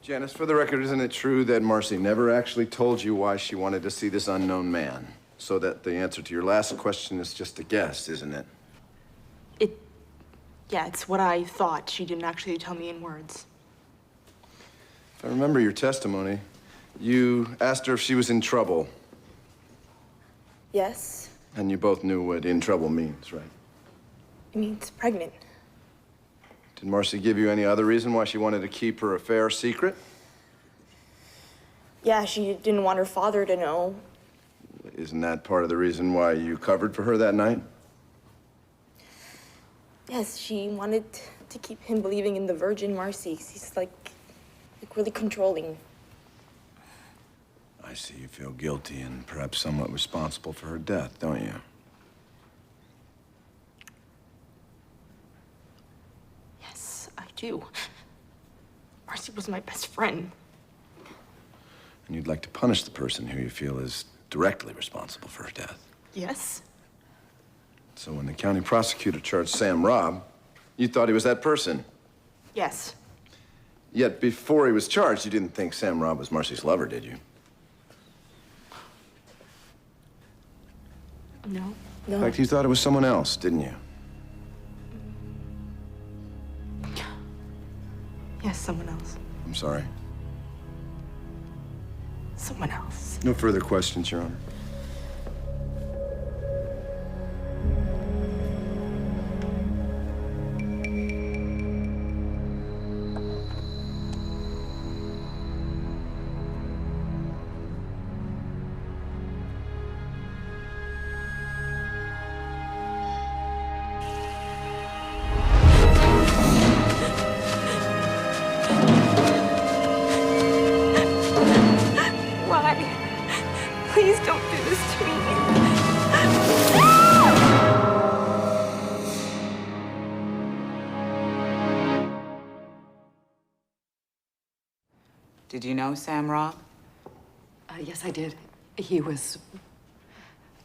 Janice, for the record, isn't it true that Marcy never actually told you why she wanted to see this unknown man? So that the answer to your last question is just a guess, isn't it? Yeah, it's what I thought. She didn't actually tell me in words. If I remember your testimony, you asked her if she was in trouble. Yes, And you both knew what in trouble means, right? it means pregnant. Did Marcy give you any other reason why she wanted to keep her affair secret? Yeah, she didn't want her father to know. Isn't that part of the reason why you covered for her that night? Yes, she wanted to keep him believing in the Virgin Marcy. He's like really controlling. I see you feel guilty and perhaps somewhat responsible for her death, don't you? Yes, I do. Marcy was my best friend. And you'd like to punish the person who you feel is directly responsible for her death. Yes. So when the county prosecutor charged Sam Robb, you thought he was that person. Yes. Yet before he was charged, you didn't think Sam Robb was Marcy's lover, did you? No. In fact, you thought it was someone else, didn't you? Yes, someone else. I'm sorry. Someone else. No further questions, Your Honor. Why? Please don't do this to me. Did you know Sam Robb? Yes, I did. He was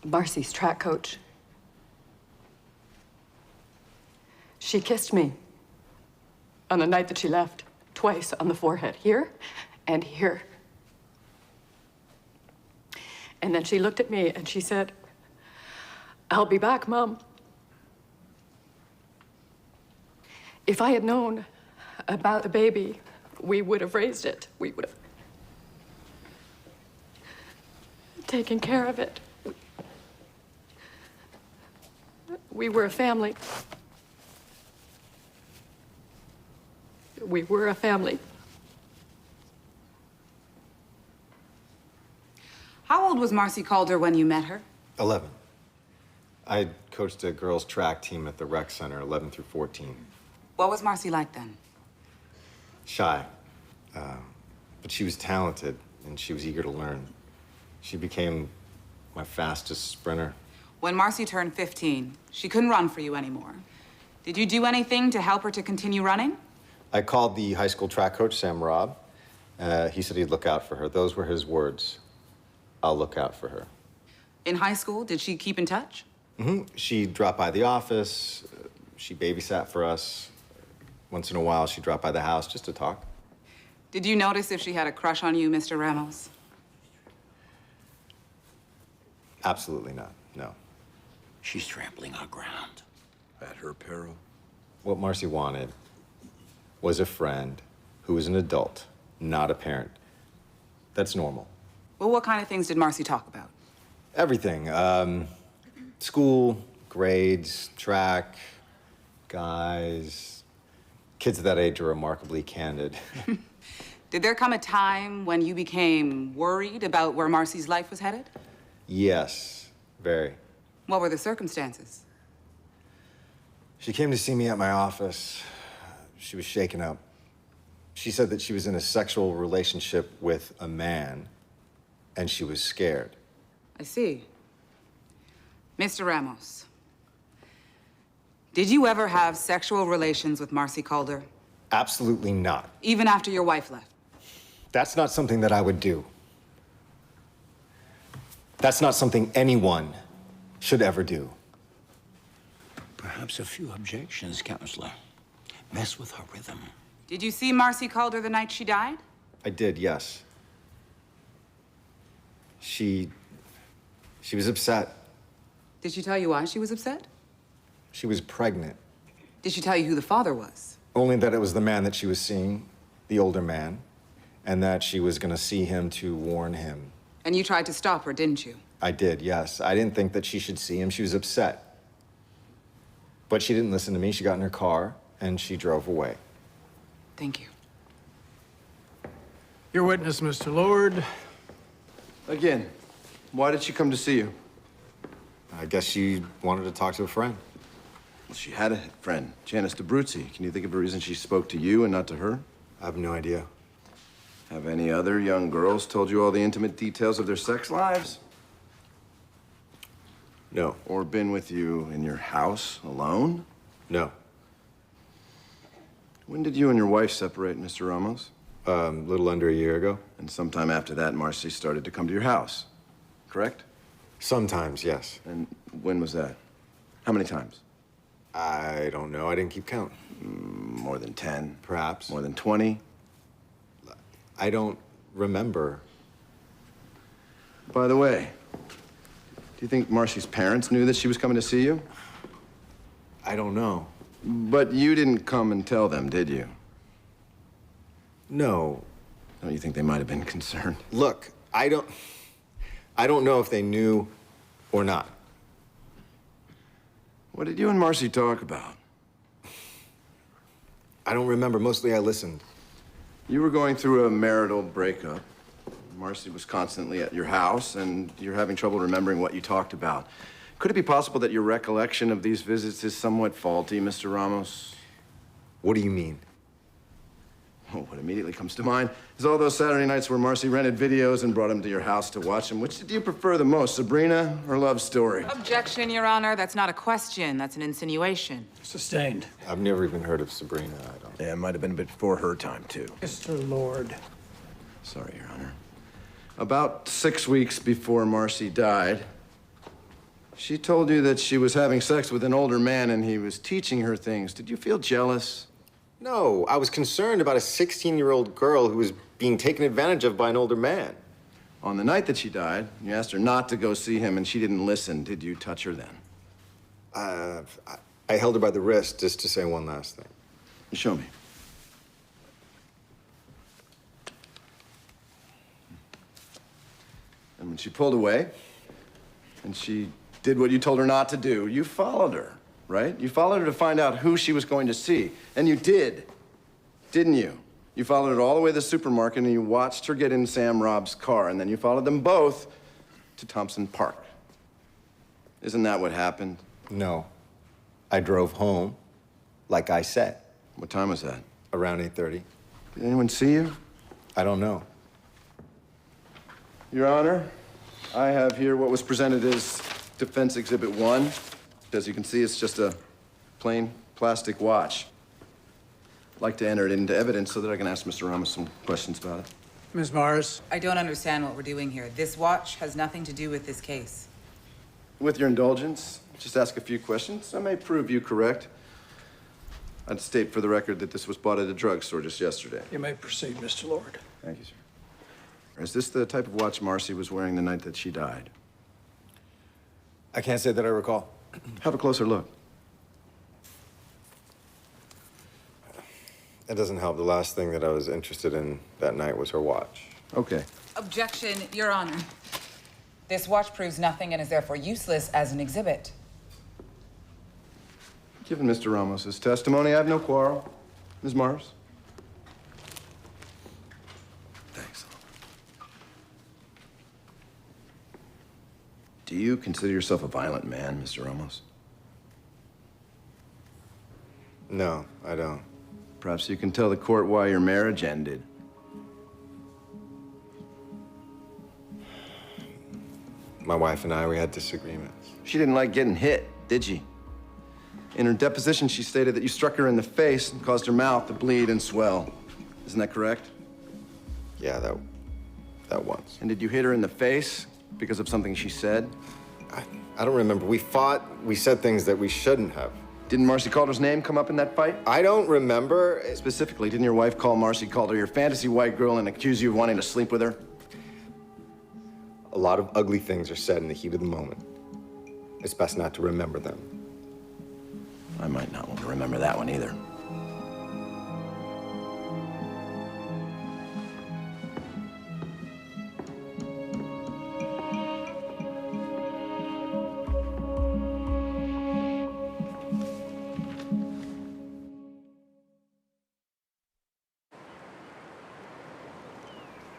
Marcy's track coach. She kissed me on the night that she left, twice on the forehead, here and here. And then she looked at me and she said, "I'll be back, Mom." If I had known about the baby, we would have raised it. We would have taken care of it. We were a family. We were a family. How old was Marcy Calder when you met her? 11. I coached a girls' track team at the rec center, 11 through 14. What was Marcy like then? Shy. But she was talented, and she was eager to learn. She became my fastest sprinter. When Marcy turned 15, she couldn't run for you anymore. Did you do anything to help her to continue running? I called the high school track coach, Sam Robb. He said he'd look out for her. Those were his words. I'll look out for her. In high school, did she keep in touch? She'd drop by the office. She babysat for us. Once in a while, she'd drop by the house just to talk. Did you notice if she had a crush on you, Mr. Ramos? Absolutely not, no. She's trampling our ground. At her peril. What Marcy wanted was a friend who was an adult, not a parent. That's normal. Well, what kind of things did Marcy talk about? Everything. School, grades, track, guys. Kids at that age are remarkably candid. Did there come a time when you became worried about where Marcy's life was headed? Yes, very. What were the circumstances? She came to see me at my office. She was shaken up. She said that she was in a sexual relationship with a man, and she was scared. I see. Mr. Ramos, did you ever have sexual relations with Marcy Calder? Absolutely not. Even after your wife left? That's not something that I would do. That's not something anyone should ever do. Perhaps a few objections, Counselor. Mess with her rhythm. Did you see Marcy Calder the night she died? I did, yes. She was upset. Did she tell you why she was upset? She was pregnant. Did she tell you who the father was? Only that it was the man that she was seeing, the older man, and that she was gonna see him to warn him. And you tried to stop her, didn't you? I did, yes. I didn't think that she should see him. She was upset. But she didn't listen to me. She got in her car and she drove away. Thank you. Your witness, Mr. Lord. Again, why did she come to see you? I guess she wanted to talk to a friend. Well, she had a friend, Janice DeBruzzi. Can you think of a reason she spoke to you and not to her? I have no idea. Have any other young girls told you all the intimate details of their sex lives? No. Or been with you in your house alone? No. When did you and your wife separate, Mr. Ramos? A little under a year ago. And sometime after that, Marcy started to come to your house, correct? Sometimes, yes. And when was that? How many times? I don't know. I didn't keep count. More than 10? Perhaps. More than 20? I don't remember. By the way, do you think Marcy's parents knew that she was coming to see you? I don't know. But you didn't come and tell them, did you? No. Don't you think they might have been concerned? Look, I don't know if they knew or not. What did you and Marcy talk about? I don't remember. Mostly I listened. You were going through a marital breakup. Marcy was constantly at your house, and you're having trouble remembering what you talked about. Could it be possible that your recollection of these visits is somewhat faulty, Mr. Ramos? What do you mean? Oh, what immediately comes to mind is all those Saturday nights where Marcy rented videos and brought them to your house to watch them. Which did you prefer the most, Sabrina or Love Story? Objection, Your Honor. That's not a question. That's an insinuation. Sustained. I've never even heard of Sabrina. I don't. Yeah, it might have been a bit before her time, too. Mr. Lord. Sorry, Your Honor. About 6 weeks before Marcy died, she told you that she was having sex with an older man and he was teaching her things. Did you feel jealous? No, I was concerned about a 16-year-old girl who was being taken advantage of by an older man. On the night that she died, you asked her not to go see him and she didn't listen. Did you touch her then? I held her by the wrist just to say one last thing. Show me. And when she pulled away, and she did what you told her not to do, you followed her, right? You followed her to find out who she was going to see. And you did, didn't you? You followed her all the way to the supermarket and you watched her get in Sam Robb's car, and then you followed them both to Thompson Park. Isn't that what happened? No. I drove home, like I said. What time was that? Around 8:30. Did anyone see you? I don't know. Your Honor, I have here what was presented as Defense Exhibit 1. As you can see, it's just a plain plastic watch. I'd like to enter it into evidence so that I can ask Mr. Ramos some questions about it. Ms. Mars? I don't understand what we're doing here. This watch has nothing to do with this case. With your indulgence, just ask a few questions. I may prove you correct. I'd state for the record that this was bought at a drugstore just yesterday. You may proceed, Mr. Lord. Thank you, sir. Is this the type of watch Marcy was wearing the night that she died? I can't say that I recall. Have a closer look. It doesn't help. The last thing that I was interested in that night was her watch. Okay. Objection, Your Honor. This watch proves nothing and is therefore useless as an exhibit. Given Mr. Ramos's testimony, I have no quarrel. Ms. Mars? Thanks. Do you consider yourself a violent man, Mr. Ramos? No, I don't. Perhaps you can tell the court why your marriage ended. My wife and I, we had disagreements. She didn't like getting hit, did she? In her deposition, she stated that you struck her in the face and caused her mouth to bleed and swell. Isn't that correct? Yeah, that once. And did you hit her in the face because of something she said? I don't remember. We fought. We said things that we shouldn't have. Didn't Marcy Calder's name come up in that fight? I don't remember. Specifically, didn't your wife call Marcy Calder your fantasy white girl and accuse you of wanting to sleep with her? A lot of ugly things are said in the heat of the moment. It's best not to remember them. I might not want to remember that one either.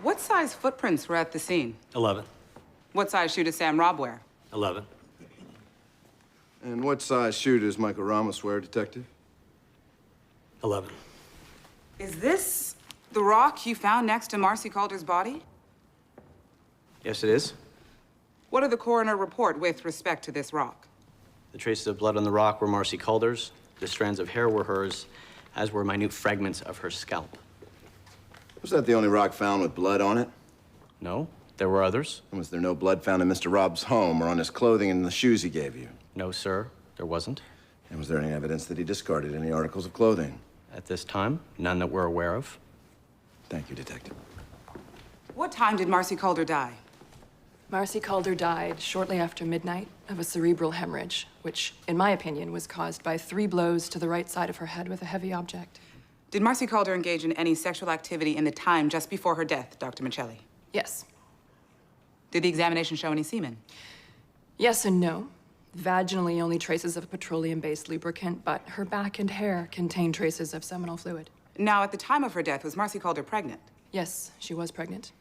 What size footprints were at the scene? 11. What size shoe does Sam Robb wear? 11. And what size shoe does Michael Ramos wear, Detective? 11. Is this the rock you found next to Marcy Calder's body? Yes, it is. What did the coroner report with respect to this rock? The traces of blood on the rock were Marcy Calder's. The strands of hair were hers, as were minute fragments of her scalp. Was that the only rock found with blood on it? No, there were others. And was there no blood found in Mr. Robb's home or on his clothing and the shoes he gave you? No, sir, there wasn't. And was there any evidence that he discarded any articles of clothing? At this time, none that we're aware of. Thank you, Detective. What time did Marcy Calder die? Marcy Calder died shortly after midnight of a cerebral hemorrhage, which, in my opinion, was caused by 3 blows to the right side of her head with a heavy object. Did Marcy Calder engage in any sexual activity in the time just before her death, Dr. Michelli? Yes. Did the examination show any semen? Yes and no. Vaginally, only traces of a petroleum-based lubricant, but her back and hair contain traces of seminal fluid. Now, at the time of her death, was Marcy Calder pregnant? Yes, she was pregnant.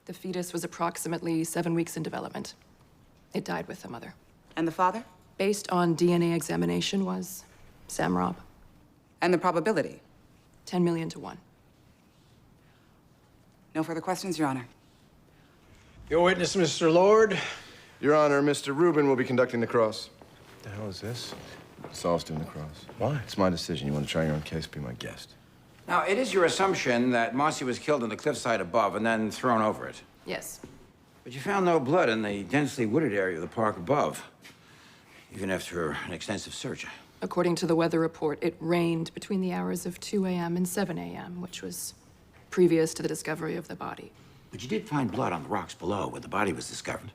The fetus was approximately 7 weeks in development. It died with the mother. And the father? Based on DNA examination, was Sam Robb. And the probability? 10 million to 1. No further questions, Your Honor. Your witness, Mr. Lord. Your Honor, Mr. Rubin will be conducting the cross. The hell is this? Saul's doing the cross. Why? It's my decision. You want to try your own case, be my guest. Now, it is your assumption that Marcy was killed on the cliffside above and then thrown over it. Yes. But you found no blood in the densely wooded area of the park above, even after an extensive search. According to the weather report, it rained between the hours of 2 a.m. and 7 a.m., which was previous to the discovery of the body. But you did find blood on the rocks below where the body was discovered,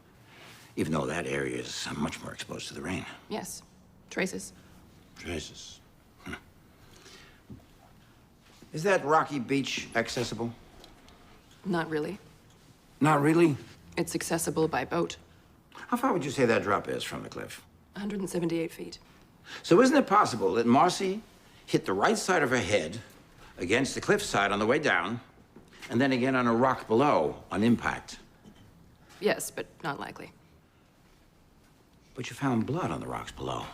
even though that area is much more exposed to the rain. Yes. Traces. Traces. Is that rocky beach accessible? Not really. Not really? It's accessible by boat. How far would you say that drop is from the cliff? 178 feet. So isn't it possible that Marcy hit the right side of her head against the cliffside on the way down, and then again on a rock below on impact? Yes, but not likely. But you found blood on the rocks below,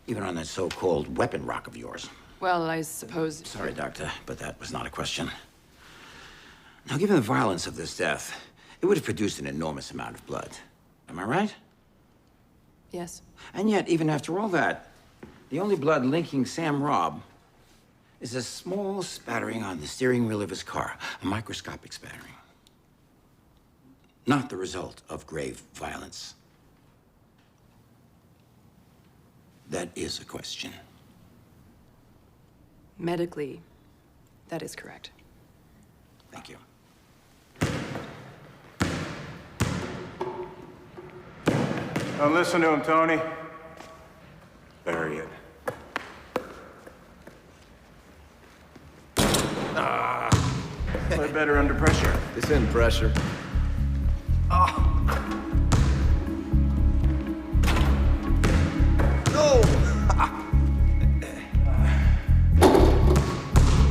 even on that so-called weapon rock of yours. Well, I suppose... Sorry, Doctor, but that was not a question. Now, given the violence of this death, it would have produced an enormous amount of blood. Am I right? Yes. And yet, even after all that, the only blood linking Sam Robb is a small spattering on the steering wheel of his car, a microscopic spattering. Not the result of grave violence. That is a question. Medically, that is correct. Thank you. Don't listen to him, Tony. Bury it. Play better under pressure. This isn't pressure. No!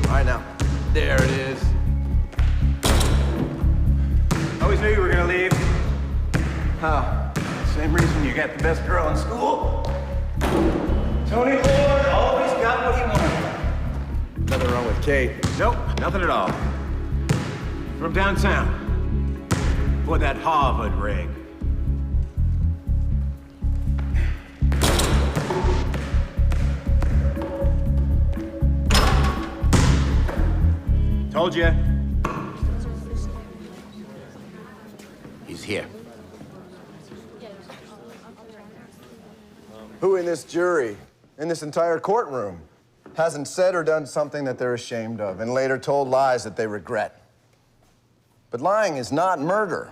All right, now. There it is. Always knew you were gonna leave. How? Same reason you got the best girl in school. Tony Lord always got what he wanted. Nothing wrong with Kate. Nope, nothing at all. From downtown. For that Harvard ring. Told you. He's here. Who in this jury, in this entire courtroom, hasn't said or done something that they're ashamed of and later told lies that they regret? But lying is not murder.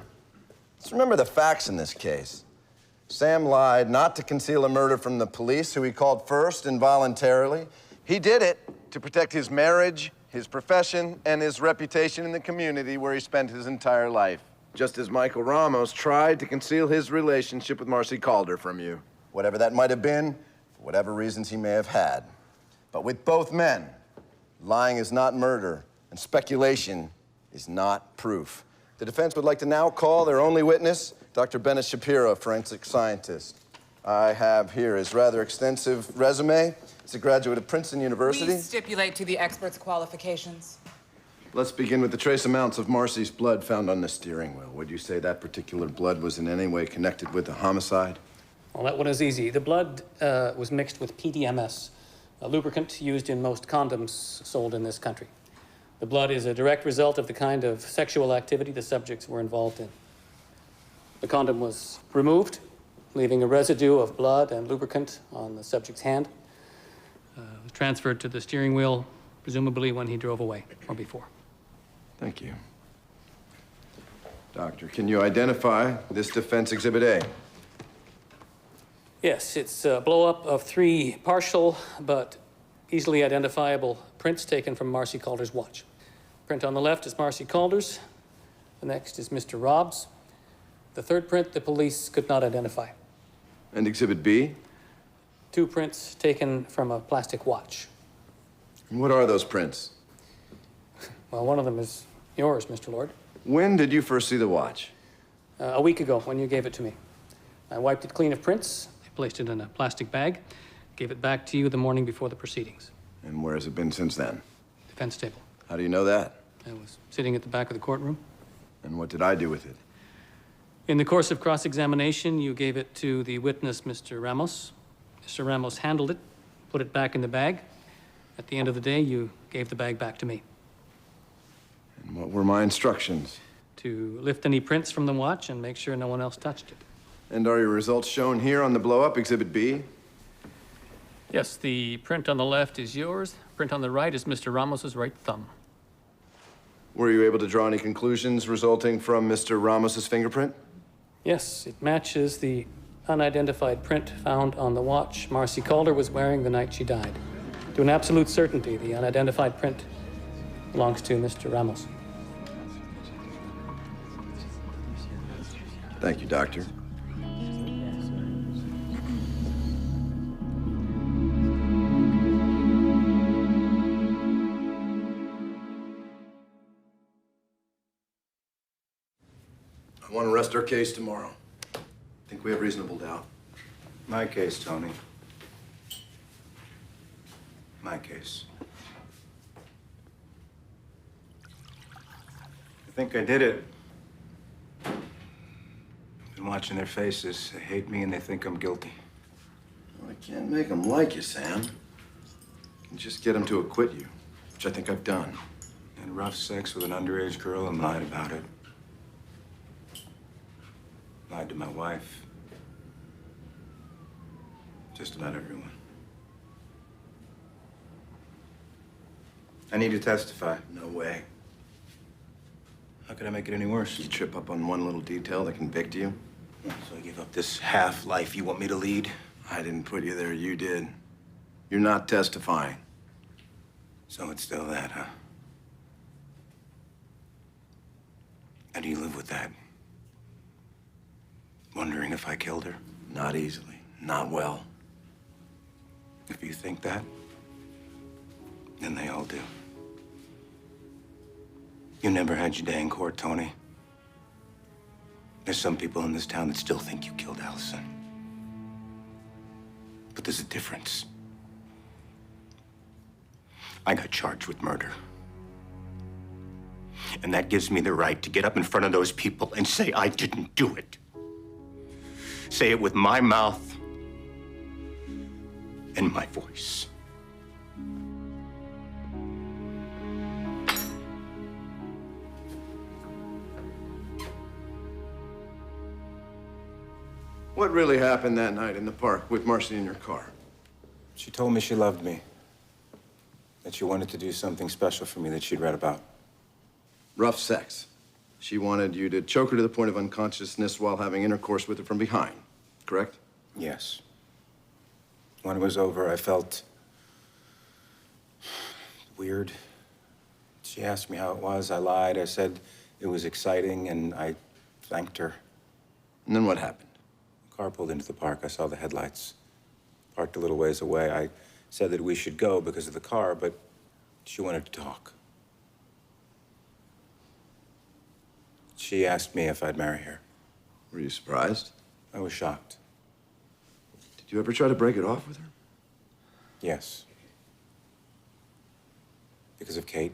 Let's remember the facts in this case. Sam lied not to conceal a murder from the police, who he called first involuntarily. He did it to protect his marriage, his profession, and his reputation in the community where he spent his entire life. Just as Michael Ramos tried to conceal his relationship with Marcy Calder from you. Whatever that might have been, for whatever reasons he may have had. But with both men, lying is not murder, and speculation is not proof. The defense would like to now call their only witness, Dr. Bennett Shapiro, a forensic scientist. I have here his rather extensive resume. He's a graduate of Princeton University. Please stipulate to the expert's qualifications. Let's begin with the trace amounts of Marcy's blood found on the steering wheel. Would you say that particular blood was in any way connected with the homicide? Well, that one is easy. The blood was mixed with PDMS, a lubricant used in most condoms sold in this country. The blood is a direct result of the kind of sexual activity the subjects were involved in. The condom was removed, leaving a residue of blood and lubricant on the subject's hand. It was transferred to the steering wheel, presumably when he drove away or before. Thank you. Doctor, can you identify this defense exhibit A? Yes, it's a blow-up of 3 partial but easily identifiable prints taken from Marcy Calder's watch. Print on the left is Marcy Calder's. The next is Mr. Robb's. The third print the police could not identify. And exhibit B? 2 prints taken from a plastic watch. And what are those prints? Well, one of them is yours, Mr. Lord. When did you first see the watch? A week ago, when you gave it to me. I wiped it clean of prints, I placed it in a plastic bag, gave it back to you the morning before the proceedings. And where has it been since then? Defense table. How do you know that? I was sitting at the back of the courtroom. And what did I do with it? In the course of cross-examination, you gave it to the witness, Mr. Ramos. Mr. Ramos handled it, put it back in the bag. At the end of the day, you gave the bag back to me. And what were my instructions? To lift any prints from the watch and make sure no one else touched it. And are your results shown here on the blow-up, exhibit B? Yes, the print on the left is yours. Print on the right is Mr. Ramos's right thumb. Were you able to draw any conclusions resulting from Mr. Ramos's fingerprint? Yes, it matches the unidentified print found on the watch Marcy Calder was wearing the night she died. To an absolute certainty, the unidentified print belongs to Mr. Ramos. Thank you, Doctor. I want to rest our case tomorrow. I think we have reasonable doubt. My case, Tony. My case. I think I did it. I'm watching their faces. They hate me and they think I'm guilty. Well, I can't make them like you, Sam. I can just get them to acquit you, which I think I've done. And rough sex with an underage girl and lied about it. Lied to my wife. Just about everyone. I need to testify. No way. How could I make it any worse? You trip up on one little detail that convict you? So I give up this half-life you want me to lead? I didn't put you there, you did. You're not testifying. So it's still that, huh? How do you live with that? Wondering if I killed her? Not easily. Not well. If you think that, then they all do. You never had your day in court, Tony. There's some people in this town that still think you killed Allison. But there's a difference. I got charged with murder. And that gives me the right to get up in front of those people and say I didn't do it. Say it with my mouth and my voice. What really happened that night in the park with Marcy in your car? She told me she loved me. That she wanted to do something special for me that she'd read about. Rough sex. She wanted you to choke her to the point of unconsciousness while having intercourse with her from behind, correct? Yes. When it was over, I felt weird. She asked me how it was. I lied. I said it was exciting, and I thanked her. And then what happened? The car pulled into the park. I saw the headlights. Parked a little ways away. I said that we should go because of the car, but she wanted to talk. She asked me if I'd marry her. Were you surprised? I was shocked. Did you ever try to break it off with her? Yes. Because of Kate.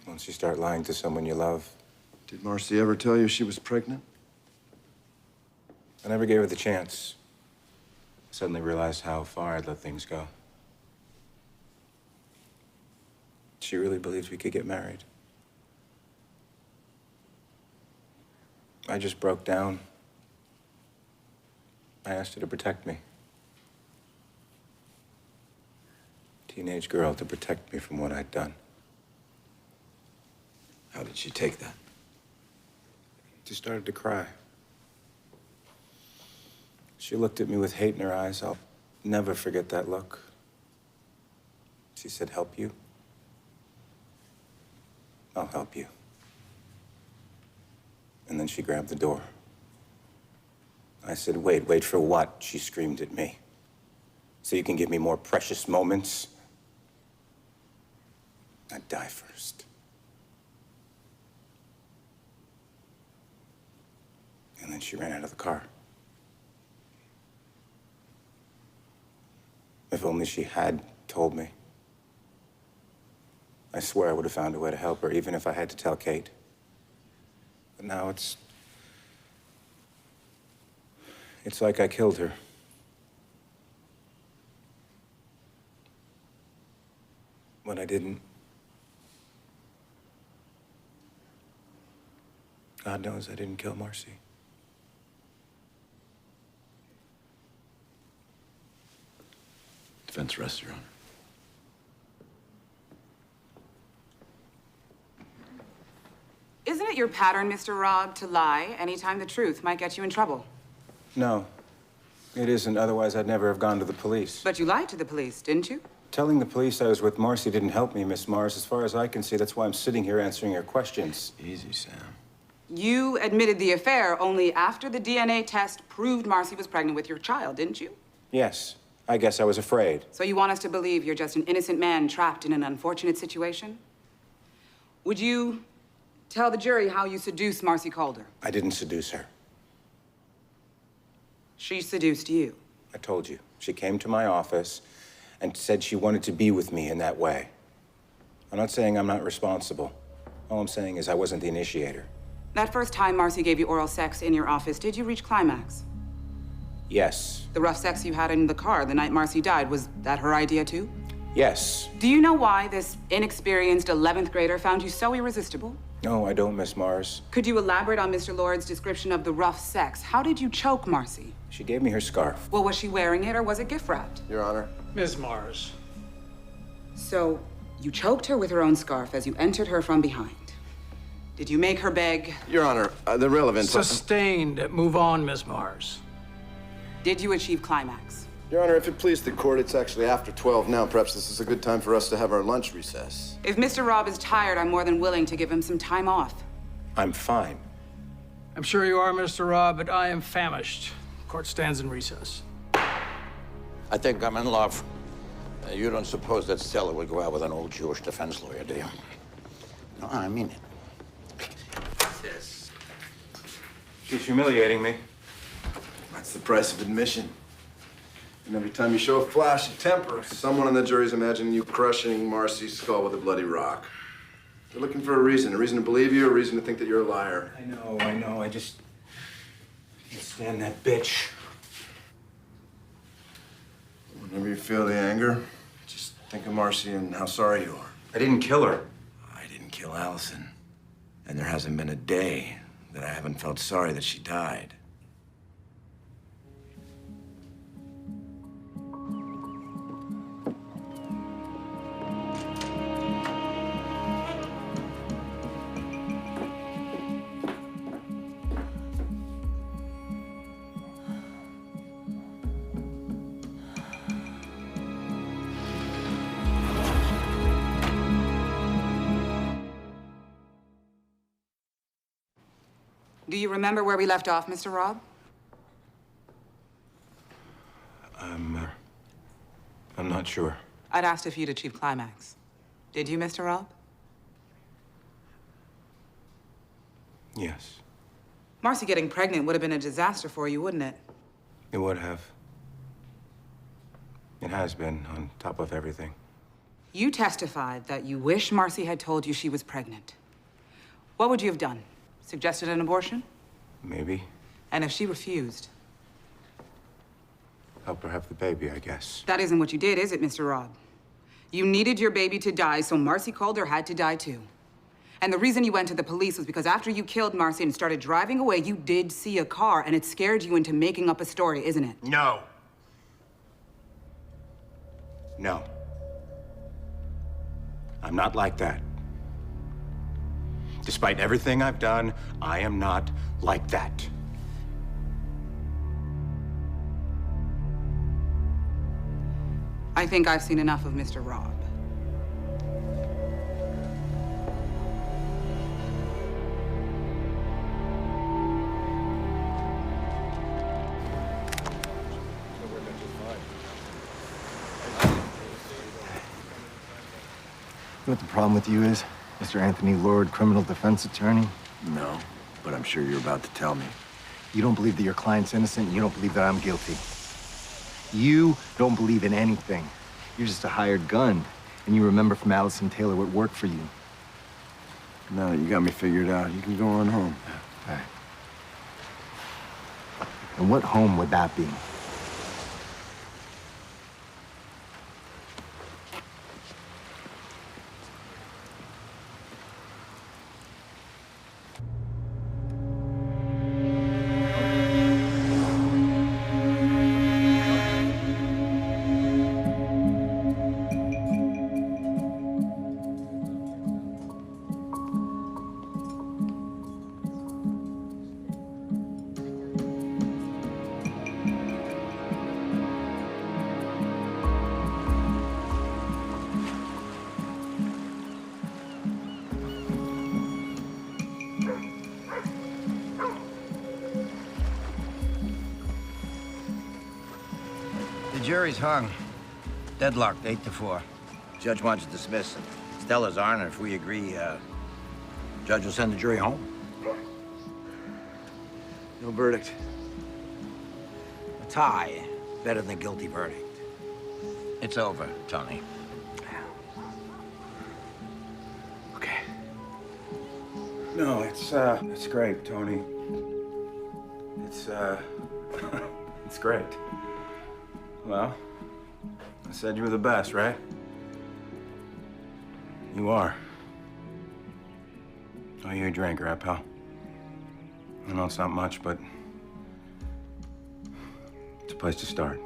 Once you start lying to someone you love. Did Marcy ever tell you she was pregnant? I never gave her the chance. I suddenly realized how far I'd let things go. She really believed we could get married. I just broke down. I asked her to protect me. Teenage girl to protect me from what I'd done. How did she take that? She started to cry. She looked at me with hate in her eyes. I'll never forget that look. She said, "Help you? I'll help you." And then she grabbed the door. I said, wait for what?" She screamed at me. "So you can give me more precious moments? I'd die first." And then she ran out of the car. If only she had told me. I swear I would have found a way to help her, even if I had to tell Kate. But now it's like I killed her. When I didn't. God knows I didn't kill Marcy. Defense rests, Your Honor. Isn't it your pattern, Mr. Robb, to lie anytime the truth might get you in trouble? No, it isn't. Otherwise, I'd never have gone to the police. But you lied to the police, didn't you? Telling the police I was with Marcy didn't help me, Miss Mars. As far as I can see, that's why I'm sitting here answering your questions. Easy, Sam. You admitted the affair only after the DNA test proved Marcy was pregnant with your child, didn't you? Yes, I guess I was afraid. So you want us to believe you're just an innocent man trapped in an unfortunate situation? Would you tell the jury how you seduced Marcy Calder? I didn't seduce her. She seduced you. I told you. She came to my office and said she wanted to be with me in that way. I'm not saying I'm not responsible. All I'm saying is I wasn't the initiator. That first time Marcy gave you oral sex in your office, did you reach climax? Yes. The rough sex you had in the car the night Marcy died, was that her idea too? Yes. Do you know why this inexperienced 11th grader found you so irresistible? No, I don't, Miss Mars. Could you elaborate on Mr. Lord's description of the rough sex? How did you choke Marcy? She gave me her scarf. Well, was she wearing it or was it gift wrapped? Your Honor. Ms. Mars. So, you choked her with her own scarf as you entered her from behind. Did you make her beg? Your Honor, the relevant... Sustained. Move on, Ms. Mars. Did you achieve climax? Your Honor, if it please the court, it's actually after 12 now. Perhaps this is a good time for us to have our lunch recess. If Mr. Robb is tired, I'm more than willing to give him some time off. I'm fine. I'm sure you are, Mr. Robb, but I am famished. Court stands in recess. I think I'm in love. You don't suppose that Stella would go out with an old Jewish defense lawyer, do you? No, I mean it. Yes. She's humiliating me. That's the price of admission. And every time you show a flash of temper, someone in the jury's imagining you crushing Marcy's skull with a bloody rock. They're looking for a reason to believe you, a reason to think that you're a liar. I know. I just can't stand that bitch. Whenever you feel the anger, just think of Marcy and how sorry you are. I didn't kill her. I didn't kill Allison. And there hasn't been a day that I haven't felt sorry that she died. Do you remember where we left off, Mr. Robb? I'm not sure. I'd asked if you'd achieved climax. Did you, Mr. Robb? Yes, Marcy getting pregnant would have been a disaster for you, wouldn't it? it would have. It has been, on top of everything. You testified that you wish Marcy had told you she was pregnant. What would you have done? Suggested an abortion? Maybe. And if she refused? Help her have the baby, I guess. That isn't what you did, is it, Mr. Robb? You needed your baby to die, so Marcy Calder had to die too. And the reason you went to the police was because after you killed Marcy and started driving away, you did see a car, and it scared you into making up a story, isn't it? No. No. I'm not like that. Despite everything I've done, I am not like that. I think I've seen enough of Mr. Robb. You know what the problem with you is, Mr. Anthony Lord, criminal defense attorney? No, but I'm sure you're about to tell me. You don't believe that your client's innocent, and you don't believe that I'm guilty. You don't believe in anything. You're just a hired gun, and you remember from Allison Taylor what worked for you. Now that you got me figured out, you can go on home. All right. And what home would that be? The jury's hung. Deadlocked, 8-4. Judge wants to dismiss. Stella's on, and if we agree, judge will send the jury home. No verdict. A tie, better than a guilty verdict. It's over, Tony. Okay. No, it's great, Tony. It's it's great. Well, I said you were the best, right? You are. Oh, you're a drinker, huh, pal? I know it's not much, but it's a place to start.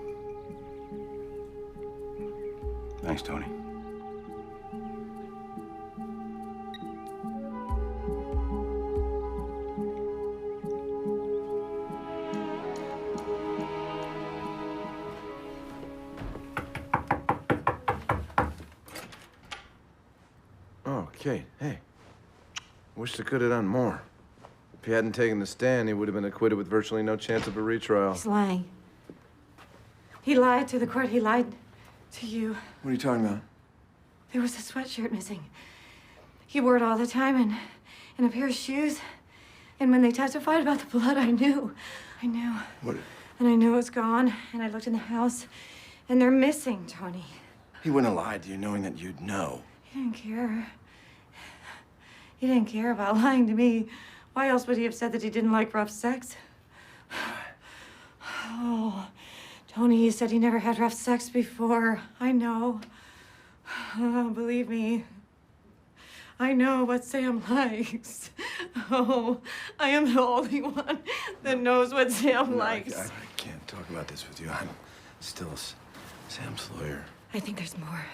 Thanks, Tony. Oh, Kate, hey. Wish I could have done more. If he hadn't taken the stand, he would have been acquitted with virtually no chance of a retrial. He's lying. He lied to the court. He lied to you. What are you talking about? There was a sweatshirt missing. He wore it all the time and a pair of shoes. And when they testified about the blood, I knew. I knew. What? And I knew it was gone. And I looked in the house, and they're missing, Tony. He wouldn't have lied to you knowing that you'd know. He didn't care. He didn't care about lying to me. Why else would he have said that he didn't like rough sex? Oh, Tony, he said he never had rough sex before. I know. Oh, believe me. I know what Sam likes. Oh, I am the only one that knows what Sam likes. I can't talk about this with you. I'm still Sam's lawyer. I think there's more.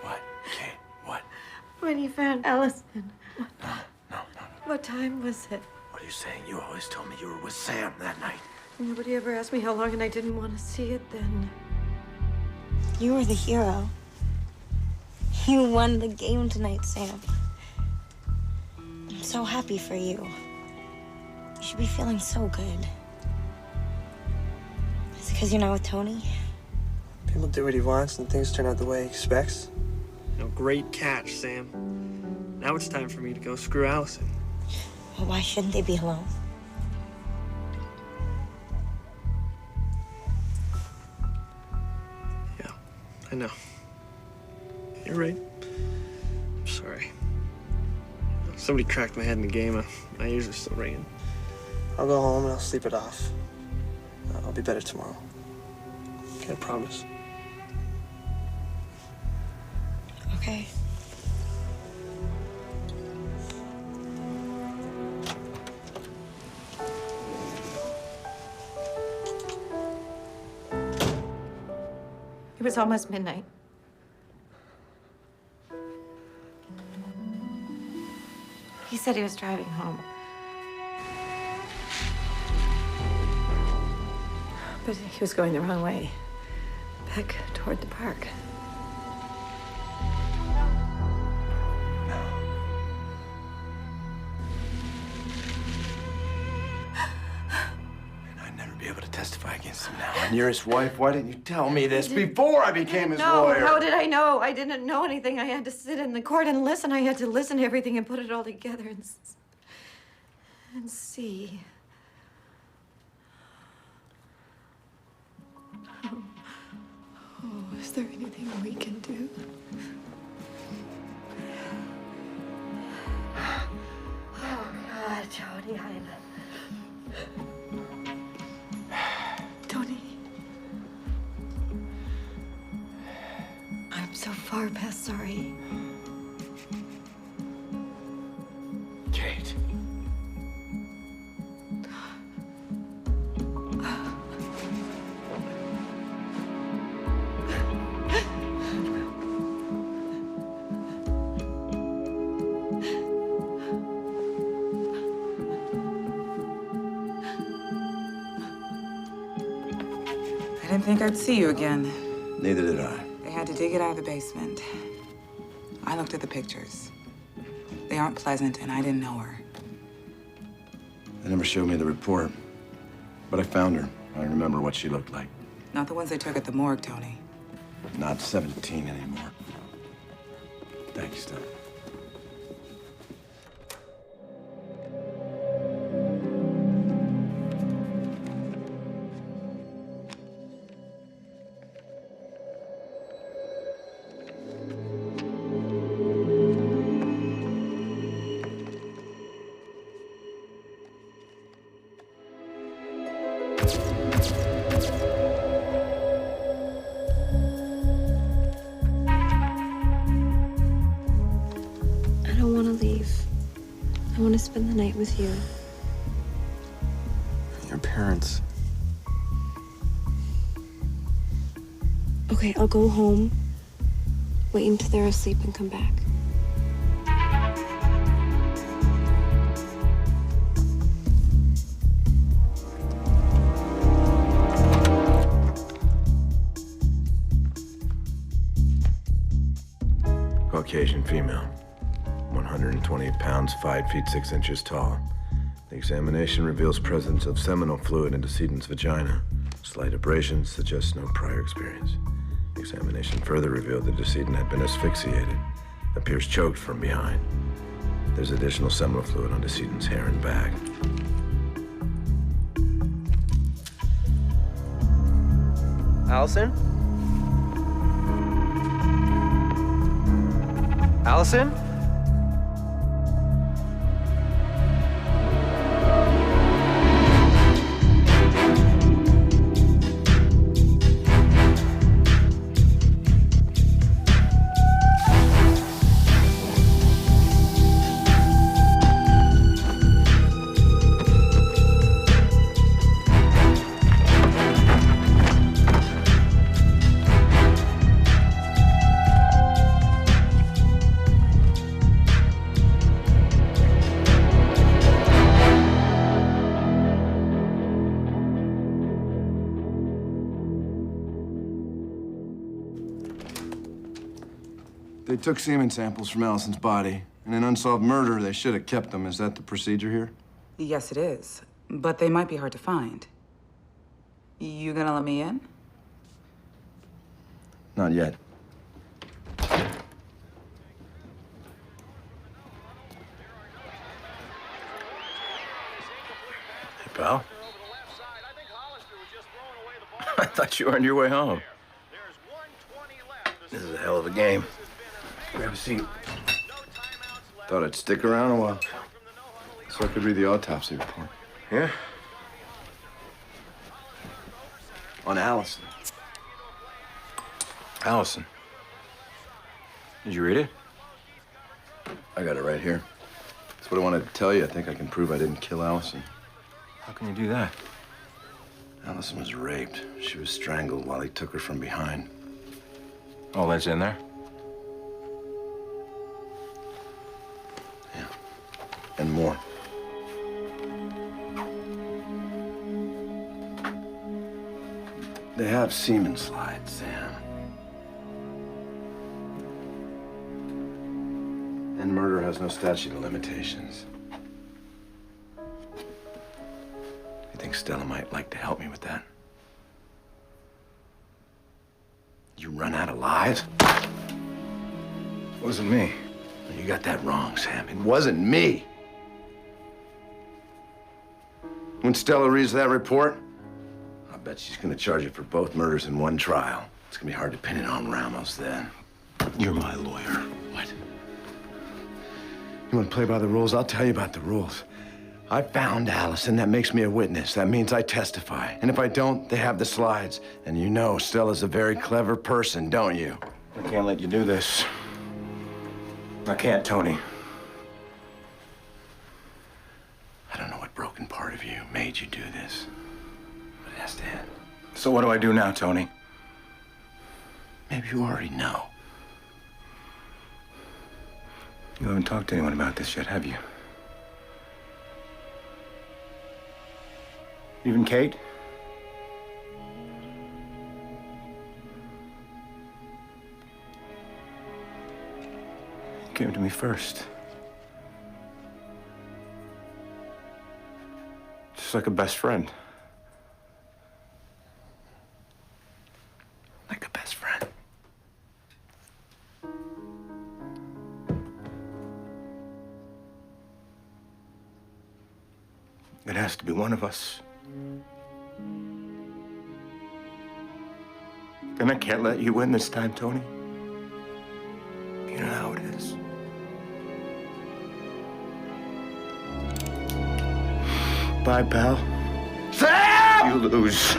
What? Kate, what? When you found Allison. What time was it? What are you saying? You always told me you were with Sam that night. Nobody ever asked me how long, and I didn't want to see it then. You were the hero. You won the game tonight, Sam. I'm so happy for you. You should be feeling so good. Is it because you're not with Tony? People do what he wants and things turn out the way he expects. You know, great catch, Sam. Now it's time for me to go screw Allison. Well, why shouldn't they be alone? Yeah, I know. You're right. I'm sorry. Somebody cracked my head in the game. My ears are still ringing. I'll go home and I'll sleep it off. I'll be better tomorrow. Okay, I promise. Okay. It was almost midnight. He said he was driving home. But he was going the wrong way. Back toward the park. I'd never be able to testify against him now. And you're his wife. Why didn't you tell me this before I became his lawyer? How did I know? I didn't know anything. I had to sit in the court and listen. I had to listen to everything and put it all together and see. Oh, is there anything we can do? Oh, God, Tony, Tony. I'm so far past sorry. Kate. I didn't think I'd see you again. Neither did I. They had to dig it out of the basement. I looked at the pictures. They aren't pleasant, and I didn't know her. They never showed me the report. But I found her. I remember what she looked like. Not the ones they took at the morgue, Tony. Not 17 anymore. Thank you, Steph. I don't want to leave. I want to spend the night with you. Your parents. Okay, I'll go home, wait until they're asleep, and come back. Caucasian female, 120 pounds, 5 feet 6 inches tall. The examination reveals presence of seminal fluid in decedent's vagina. Slight abrasions suggest no prior experience. The examination further revealed the decedent had been asphyxiated, appears choked from behind. There's additional seminal fluid on decedent's hair and bag. Allison? Allison? They took semen samples from Allison's body. In an unsolved murder, they should have kept them. Is that the procedure here? Yes, it is. But they might be hard to find. You gonna let me in? Not yet. Hey, pal. I thought you were on your way home. This is a hell of a game. Grab a seat. Thought I'd stick around a while. So I could read the autopsy report. Yeah? On Allison. Allison. Did you read it? I got it right here. That's what I wanted to tell you. I think I can prove I didn't kill Allison. How can you do that? Allison was raped. She was strangled while he took her from behind. All that's in there? Yeah. And more. They have semen slides, Sam. And murder has no statute of limitations. You think Stella might like to help me with that? You run out of lies? Wasn't me. You got that wrong, Sam. It wasn't me. When Stella reads that report, I bet she's gonna charge you for both murders in one trial. It's gonna be hard to pin it on Ramos then. You're my lawyer. What? You wanna play by the rules? I'll tell you about the rules. I found Allison. That makes me a witness. That means I testify. And if I don't, they have the slides. And you know Stella's a very clever person, don't you? I can't let you do this. I can't, Tony. I don't know what broken part of you made you do this, but it has to end. So what do I do now, Tony? Maybe you already know. You haven't talked to anyone about this yet, have you? Even Kate? You came to me first. Just like a best friend. Like a best friend. It has to be one of us. And I can't let you win this time, Tony. You know how it is. Bye, pal. Sam! You lose.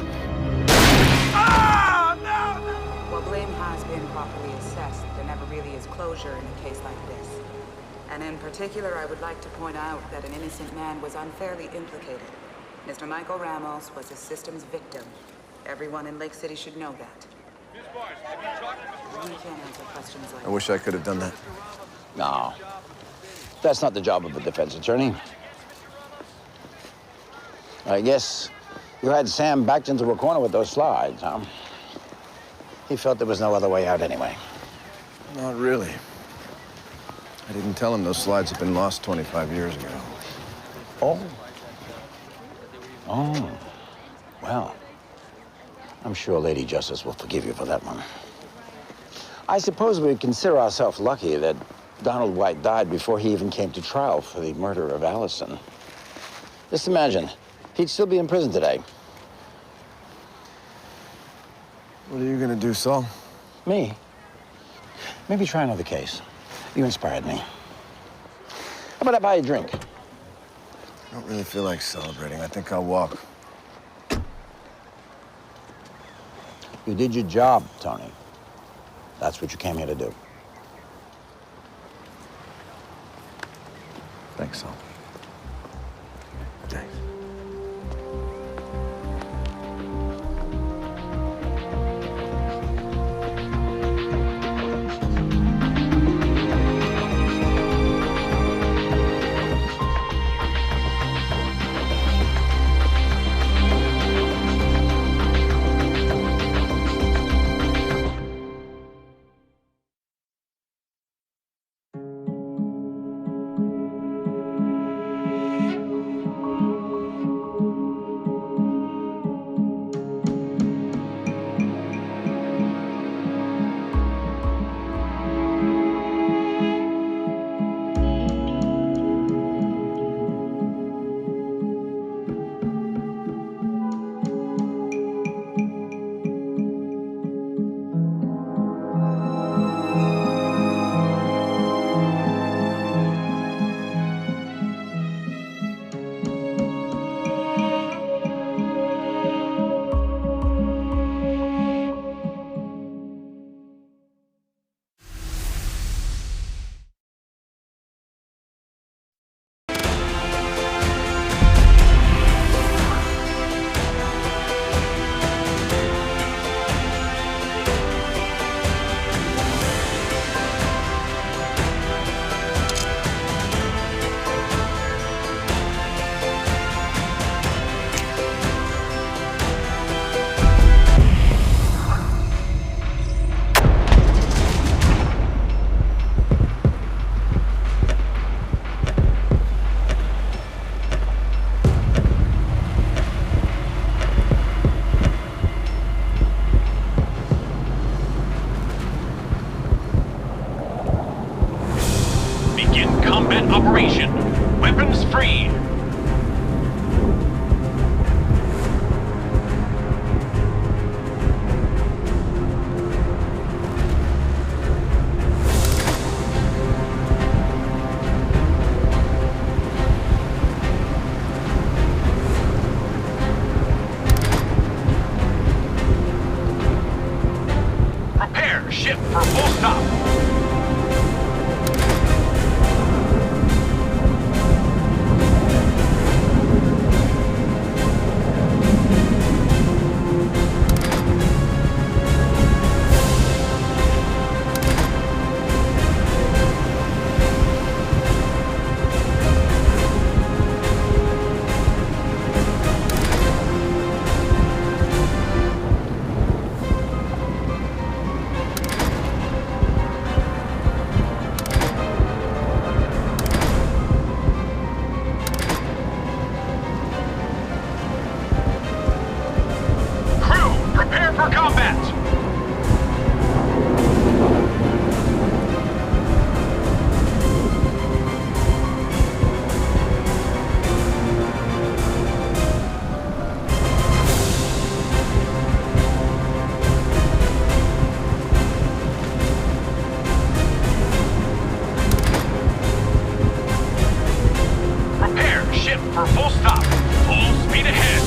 While blame has been properly assessed, there never really is closure in a case like this. And in particular, I would like to point out that an innocent man was unfairly implicated. Mr. Michael Ramos was a system's victim. Everyone in Lake City should know that. You can't answer questions like I wish I could have done that. No. That's not the job of a defense attorney. I guess you had Sam backed into a corner with those slides, huh? He felt there was no other way out anyway. Not really. I didn't tell him those slides had been lost 25 years ago. Oh. Oh. Well, I'm sure Lady Justice will forgive you for that one. I suppose we consider ourselves lucky that Donald White died before he even came to trial for the murder of Allison. Just imagine, he'd still be in prison today. What are you gonna do, Saul? Me? Maybe try another case. You inspired me. How about I buy you a drink? I don't really feel like celebrating. I think I'll walk. You did your job, Tony. That's what you came here to do. Thanks, Saul. Thanks. Operation Weapons Free. Prepare ship for full stop. For full stop. Full speed ahead.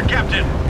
Captain.